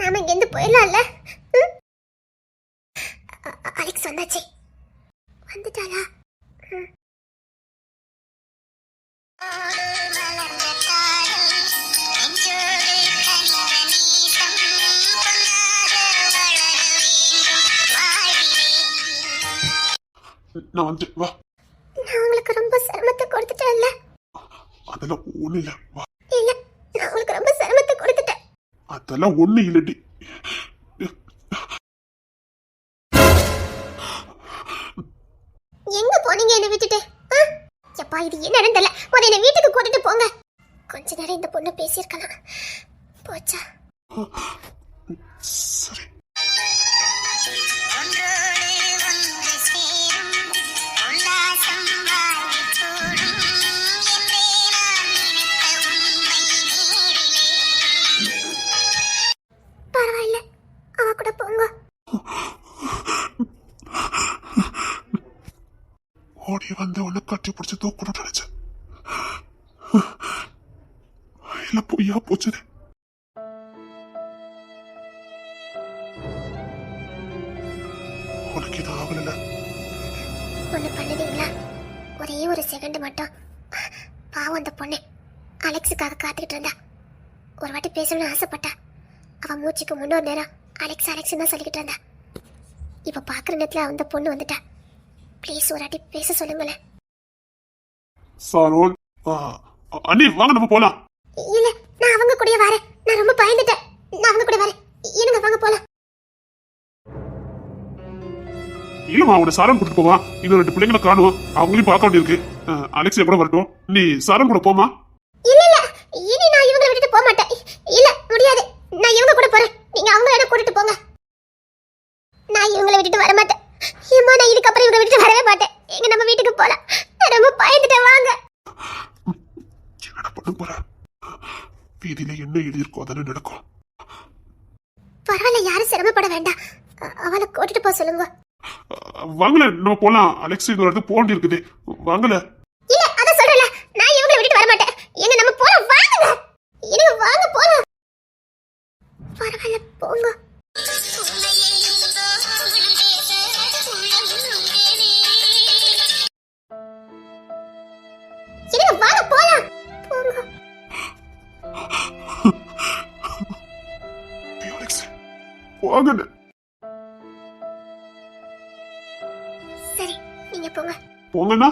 A: நாம இங்க இருந்து போயிடலாம்ல. அலெக்ஸ் வந்தாச்சு. வந்துட்டாளா?
B: நான் வந்து வா.
A: நான் உங்களுக்கு ரொம்ப சிரமத்தை கொடுத்துட்டேன்ல.
B: அதெல்லாம் ஒண்ணு இல்ல, வா.
A: இல்ல, நான் உங்களுக்கு ரொம்ப சிரமத்தை கொடுத்துட்டேன்.
B: அதெல்லாம் ஒண்ணு இல்லடி.
A: எங்க போனீங்க என்ன விட்டுட்டு? எப்பா இது என்ன நடந்தல? முதல்ல என்ன வீட்டுக்கு கூட்டிட்டு போங்க. கொஞ்ச நேரம் இந்த பொண்ணு பேசியிருக்கலாம். போச்சா?
B: சரி.
A: பரவாயில்ல, அவ கூட போங்க.
B: ஓடி வந்து உன்னை கட்டி பிடிச்சி தூக்கணும்னு நினைச்சேன். இல்ல பொய்யா போச்சுது. உனக்கு இது ஆகல.
A: ஒண்ணு பண்ணுவீங்களா? ஒரே ஒரு செகண்ட் மட்டும். பாவம் அந்த பொண்ணு அலெக்ஸுக்காக காத்துக்கிட்டு இருந்தா. ஒரு வாட்டி பேசணும்னு ஆசைப்பட்டா. அவன் மூச்சுக்கு முன்னொரு நேரம் அலெக்ஸ் அலெக்ஸ் தான் சொல்லிக்கிட்டு இருந்தா. இப்ப பாக்குற நேரத்துல அந்த பொண்ணு வந்துட்டா. ப்ளீஸ் ஒரு வாட்டி பேச சொல்லுங்களேன்.
B: சாரோன், அண்ணி வாங்க நம்ம போலாம்.
A: இல்ல, நான் அவங்க கூடயே வரேன். நான் ரொம்ப பயந்துட்டேன். நான் அவங்க கூட வரேன். இருங்க, வாங்க போலாம்.
B: இல்லம்மா, அவனை சாரன் கூட்டிட்டு போவா. இன்னும் 2 பிள்ளைங்களை காணும், அவங்களையும் பார்க்க வேண்டியிருக்கு. அலெக்ஸ் கூட வரட்டும், நீ சாரன் கூட போமா.
A: இல்ல இல்ல, இனி நான் இவங்களை விட்டுட்டு போக மாட்டேன். இல்ல, முடியாது. நான் இவங்க கூட போறேன். நீங்க அவங்க என்ன கூட்டிட்டு போங்க. நான் இவங்களை விட்டுட்டு வர மாட்டேன். ஏமா, நான் இதுக்கப்புறம் இவங்களை விட்டுட்டு வரவே மாட்டேன். எங்க நம்ம வீட்டுக்கு போலாம். நான் ரொம்ப பயந்துட்டேன். வாங்க.
B: என்ன பண்ண போற? வீதியில என்ன எழுதியிருக்கோ அதானே நடக்கும்.
A: பரவாயில்ல, யாரும் சிரமப்பட வேண்டாம். அவளை கூட்டிட்டு போக சொல்லுங்க.
B: வாங்கல, நம்ம போலாம். அலெக்ஸ் இது வரது போண்டி இருக்குது. வாங்கல.
A: இல்ல, அத சொல்றல. நான் இவங்களை விட்டுட்டு வர மாட்டேன். எங்க நம்ம போறோம். வாங்க. இருங்க, வாங்க போலாம். பரவாயில்ல, போங்க. இருங்க, வாங்க போலாம். போங்க.
B: அலெக்ஸ் வாங்கல.
A: சரி, நீங்க போங்க.
B: போங்கண்ணா.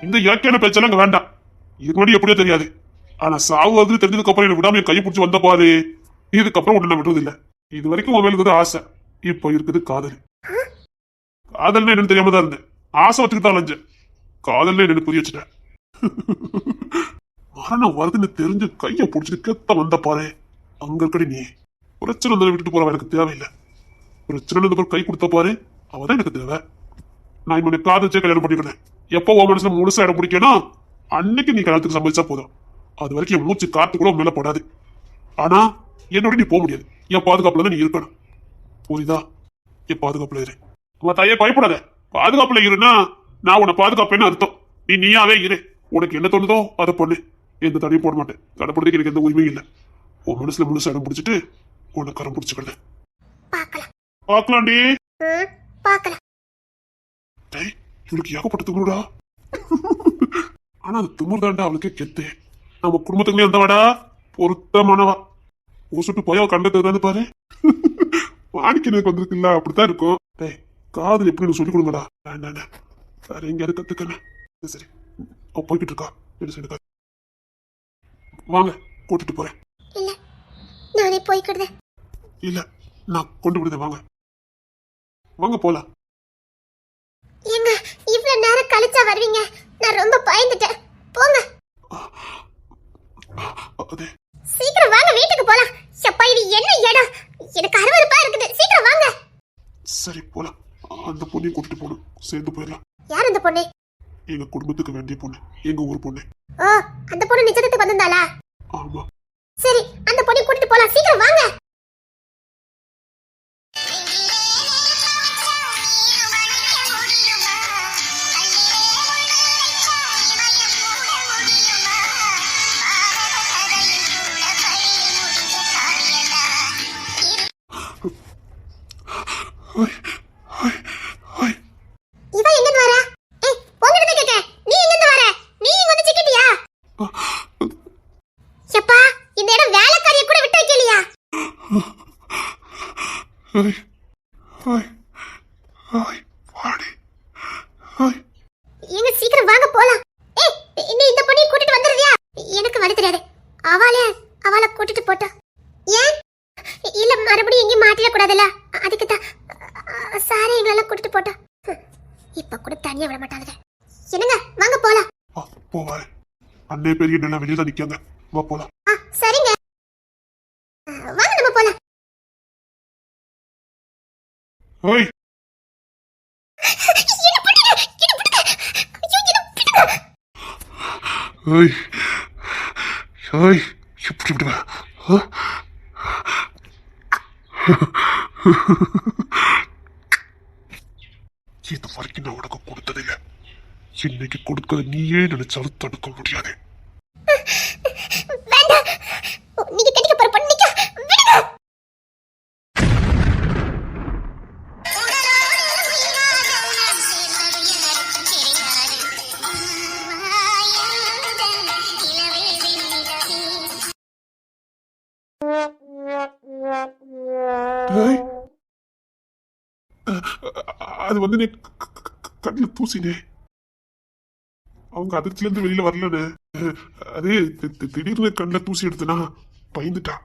B: இந்த இயற்கையான பேச்செல்லாம் இங்க வேண்டாம். இதுக்கு முன்னாடி எப்படியோ தெரியாது. ஆனா சாவு வந்து தெரிஞ்சதுக்கு அப்புறம் என்ன விடாம என் கையை பிடிச்சி வந்த பாரு. இதுக்கப்புறம் ஒண்ணு நான் விடுறது இல்ல. இது வரைக்கும் உன் மேல இருக்குது ஆசை, இப்போ இருக்குது காதல். காதல்னா என்னன்னு தெரியாம தான் இருந்தேன். ஆசை வச்சுக்கிட்டு தான் அலைஞ்சேன். காதல்னா என்னன்னு புரிய வச்சுட்டேன். மரணம் வருதுன்னு தெரிஞ்சு கையை பிடிச்சிட்டு கெத்த வந்த பாரு. அங்க இருக்கடி நீ. பிரச்சனை வந்து விட்டுட்டு போறவ எனக்கு தேவையில்லை. பிரச்சனை கை கொடுத்த பாரு, அவதான் எனக்கு தேவை. நான் இவனை காதலிச்சே கல்யாணம் பண்ணிக்கிறேன். எப்போ உன் மனசுல முழுசா இடம் பிடிக்கணும் அன்னைக்கு நீ கல்யாணத்துக்கு சம்பளிச்சா போதும். அது வரைக்கும் என் மூச்சு காத்து கூட மேல படாது. ஆனா என்னோட நீ போக முடியாது. என் பாதுகாப்புல தான் நீ இருக்கணும். புரியுதா? என் பாதுகாப்புல இரு. உன் தாயே பயப்படாத. பாதுகாப்புல இருன்னா நான் உன்னை பாதுகாப்பேன்னு அர்த்தம். நீயாவே இரு. உனக்கு என்ன தோணுதோ அதை பண்ணு. எந்த தடையும் போட மாட்டேன். தடைப்படுறதுக்கு எனக்கு எந்த உரிமையும் இல்லை. உன் மனசுல முழுசா இடம் பிடிச்சிட்டு உன்னை கரம் பிடிச்சுக்கிறேன். பாக்கலாண்டி. இவளுக்கு ஏகப்பட்ட திமுறா. ஆனா அது திமுர் தாண்டா அவளுக்கே கெத்து. நம்ம குடும்பத்துக்குள்ளே வந்தவாடா பொருத்தமானவா. ஊசுட்டு போய் அவ கண்டது பாரு. வாடிக்கைக்கு வந்திருக்குல்ல, அப்படித்தான் இருக்கும். டேய், காதல் எப்படி சொல்லி கொடுங்கடா. வேண்டாண்ண, வேற எங்கேயாவது கத்துக்கணும். சரி, அவ போய்கிட்டு இருக்கா. என்ன சைடு வாங்க, கூட்டிட்டு போறேன்.
A: இல்ல, நானே போய்க்கிடுதேன்.
B: இல்ல, நான் கொண்டு விடுதேன். வாங்க வாங்க போலாம்.
A: ஏங்க, இவ்வளவு நேரம் கழிச்சா வருவீங்க? நான் ரொம்ப பயந்துட்டேன். போங்க. சீக்கிரம் வாங்க, வீட்டுக்கு போலாம். எப்பா, இது என்ன இடம்? எனக்கு அருவருப்பா இருக்குது. சீக்கிரம் வாங்க.
B: சரி, போலாம். அந்த பொண்ணையும் கூட்டிட்டு போகணும். சேர்ந்து போயிடலாம்.
A: யார் அந்த பொண்ணு?
B: எங்க குடும்பத்துக்கு வேண்டிய பொண்ணு, எங்க ஊர் பொண்ணு.
A: ஓ, அந்த பொண்ணு நிச்சயத்துக்கு வந்திருந்தாளா?
B: ஆமா.
A: சரி, அந்த பொண்ணை கூட்டிட்டு போலாம். சீக்கிரம் வாங்க.
B: ஹாய் ஹாய் ஹாய்
A: இவன் எங்க இருந்து வரா? ஏய் உன்கிட்ட கேக்க, நீ எங்க இருந்து வர? நீ இங்க வந்து சிக்கிட்டியா? எப்பா இந்த இடம் வேலைக்காரியை கூட விட்டு வைக்கலையா?
B: ஹாய் ஹாய் ஹாய் வாடி ஹாய்
A: எங்க சீக்கிரம் வாங்க போலாம். ஏய் நீ இந்த பொண்ணை கூட்டிட்டு வந்துருவியா? எனக்கு வழி தெரியாது. அவளை கூட்டிட்டு போட்டா. ஏன்? இல்ல மறுபடியும் எங்கேயும் மாட்டிட கூடாதுல்ல, அதுக்கு தான் சாரி எங்களெல்லாம் கூட்டிட்டு போட்டா. இப்ப கூட தனியா விட மாட்டாங்க. என்னங்க வாங்க போலாம்.
B: போவாரு அண்ணே பெரிய நல்லா வெளியே தான் நிக்காங்க. வா போலாம்.
A: சரிங்க வாங்க நம்ம போலாம்.
B: ஹாய் ஹாய் ஹாய் எப்படி விடுவா? இது வரைக்கும் நான் உனக்கு கொடுத்ததில்லை. இன்னைக்கு கொடுக்க நீயே நினைச்சாலும் தடுக்க முடியாது.
A: வேண்டாம், நீங்க கட்டிக்க போற பொண்ணு நிக்க விடுங்க.
B: டேய், அது வந்து நீ கண்ணுல தூசினே. அவங்க அதிர்ச்சில இருந்து வெளியில வரலன்னு அது திடீர்னு கண்ணுல தூசி எடுத்துனா பயந்துட்டா.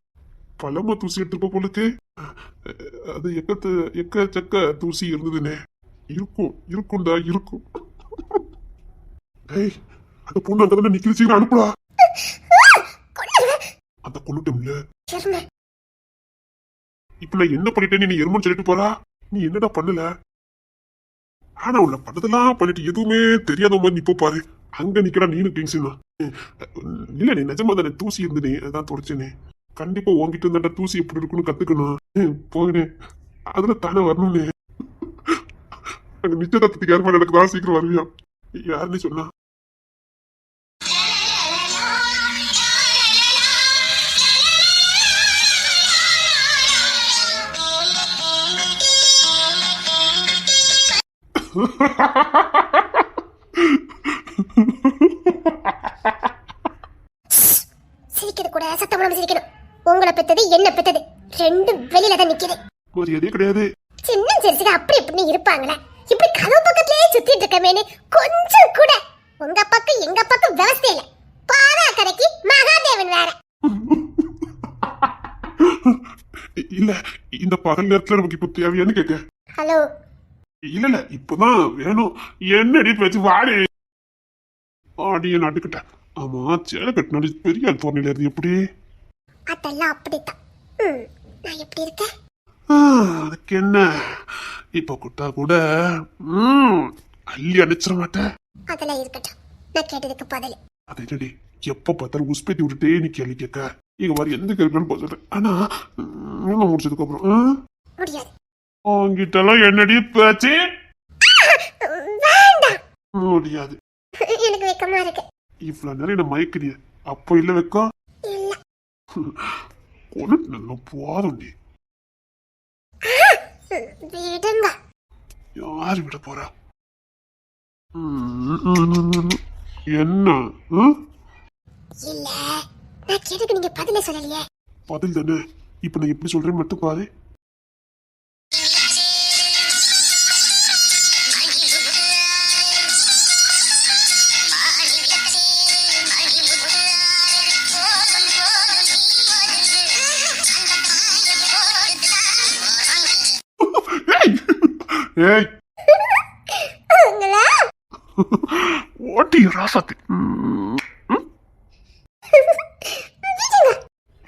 B: பழமா தூசி எடுத்துப்ப போலுக்கு அது எக்க தூசி இருந்ததுனே. இருக்கும்டா இருக்கும். டேய், அந்த பொண்ணு அங்கதானே நிக்கிற, சீக்கிரம் அனுப்புடா. அந்த கொண்டுட்டோம்ல. இப்ப நான் என்ன பண்ணிட்டேன்னு நீ எருமன்னு சொல்லிட்டு போறா? நீ என்னடா பண்ணல? ஆனா உள்ள பண்ணதெல்லாம் பண்ணிட்டு எதுவுமே தெரியாத மாதிரி நிப்ப பாரு. அங்க நிக்கிறா நீனு டென்ஷன். இல்ல நீ நிஜமா தானே தூசி இருந்தனே, அதான் தொடச்சேனே. கண்டிப்பா உங்ககிட்ட இருந்தா தூசி எப்படி இருக்குன்னு கத்துக்கணும். போயினே அதுல தானே வரணும்னு. அங்க நிச்சயதார்த்தத்துக்கு யாருமா நடக்குதா? சீக்கிரம் வருவியா? யாருன்னு சொன்னா?
A: சிரிக்கிறது கூட சத்தம் போடாம சிரிக்கணும். உங்களை பெத்தது என்ன பெத்தது ரெண்டும் வெளியில தான் நிக்குது.
B: மரியாதையே கிடையாது.
A: சின்ன சிரிச்சுக்கு அப்படி இப்படின்னு இருப்பாங்களே, இப்படி கதவு பக்கத்திலேயே சுத்திட்டு இருக்கமேனு கொஞ்சம் கூட உங்க பக்கம் எங்க பக்கம் விவசாய இல்ல. பாரா கரைக்கு மகாதேவன் வேற.
B: இல்ல இந்த பகல் நேரத்துல நமக்கு இப்ப தேவையான்னு கேட்க.
A: ஹலோ.
B: இல்ல இப்பதான் வேணும். என்னடி பேச்சு? வாடி ஆடிய நாட்டுக்கிட்ட. ஆமா, சேலை கட்டினாடி பெரிய தோரணையில இருந்து எப்படி?
A: அதெல்லாம் அப்படித்தான். நான் எப்படி இருக்கேன்?
B: அதுக்கு என்ன, இப்ப குட்டா கூட அள்ளி அடிச்சிட மாட்டேன்.
A: அதெல்லாம் இருக்கட்டும், நான் கேட்டதுக்கு பதில்.
B: அது என்னடி எப்ப பார்த்தாலும் உஸ்பேத்தி விட்டுட்டே நீ கேள்வி கேட்க. இங்க மாதிரி எந்த கேள்வின்னு போச்சுட்டு. ஆனா முடிச்சதுக்கு அப்புறம்
A: முடியாது.
B: உங்ககிட்டலாம் என்னடி பேச்சு?
A: வேண்டாம்.
B: முடியாது.
A: எனக்கு வெக்கமா இருக்கு.
B: இவ்வளவு நேரம் என்ன மயக்கிறிய, அப்ப இல்ல வெக்கம்?
A: இல்ல.
B: கொண்டு நல்லா போதும்டி.
A: விடுங்க.
B: யாரு விட போறா? என்ன?
A: இல்ல, நான் கேட்டதுக்கு நீங்க பதிலே சொல்லலையே.
B: பதில் தானே. இப்ப நான் எப்படி சொல்றேன்னு மட்டும் பாரு. ஏய் ஓட்டி ராசாத்தி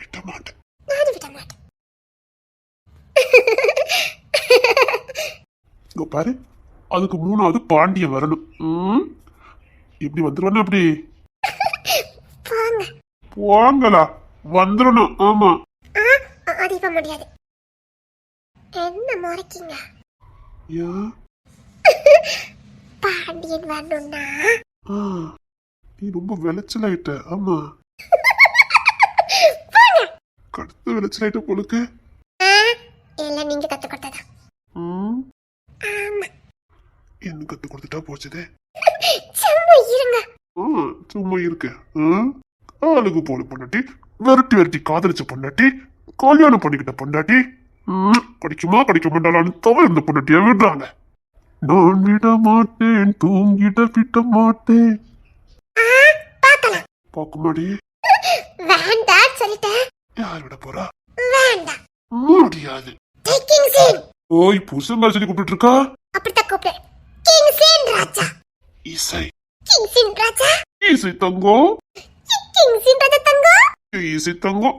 B: விட மாட்டேன். பாரு, அதுக்கு மூணாவது பாண்டியன் வரணும். இப்படி வந்துருவானே? அப்படி போங்களா? வந்துடணும். ஆமா,
A: அது முடியாது. என்ன முறைக்கீங்க? பாண்டியன் வரணும்னா
B: நீ ரொம்ப விளைச்சலாயிட்ட. ஆமா, கடுத்து விளைச்சலாயிட்ட போலுக்கு.
A: இல்ல, நீங்க கத்து கொடுத்ததா.
B: விட்டா போச்சுதே.
A: சும்மா இருங்க.
B: சும்மா இருக்க. ஆளுக்கு போல பொண்டாட்டி, விரட்டி விரட்டி காதலிச்ச பொண்டாட்டி, கல்யாணம் பண்ணிக்கிட்ட பொண்டாட்டி, கிடைக்குமா கிடைக்க மாட்டாளான்னு தவிர இந்த பொண்டாட்டிய விடுறாங்க. நான் விட மாட்டேன், தூங்கிட விட மாட்டேன்.
A: பார்க்கலாம்.
B: பார்க்க மாடி.
A: வேண்டாம் சொல்லிட்டேன்.
B: யார் விட போறா?
A: வேண்டாம்.
B: முடியாது.
A: கிங் சீன்.
B: ஓய் புருஷன் மேல சொல்லி கூப்பிட்டு இருக்கா?
A: அப்படித்தான் கூப்பிடு. கிங் சீன் ராஜா.
B: இசை.
A: கிங் சீன் ராஜா.
B: இசை தங்கம்.
A: கிங் சீன் ராஜா தங்கம்.
B: இசை தங்கம்.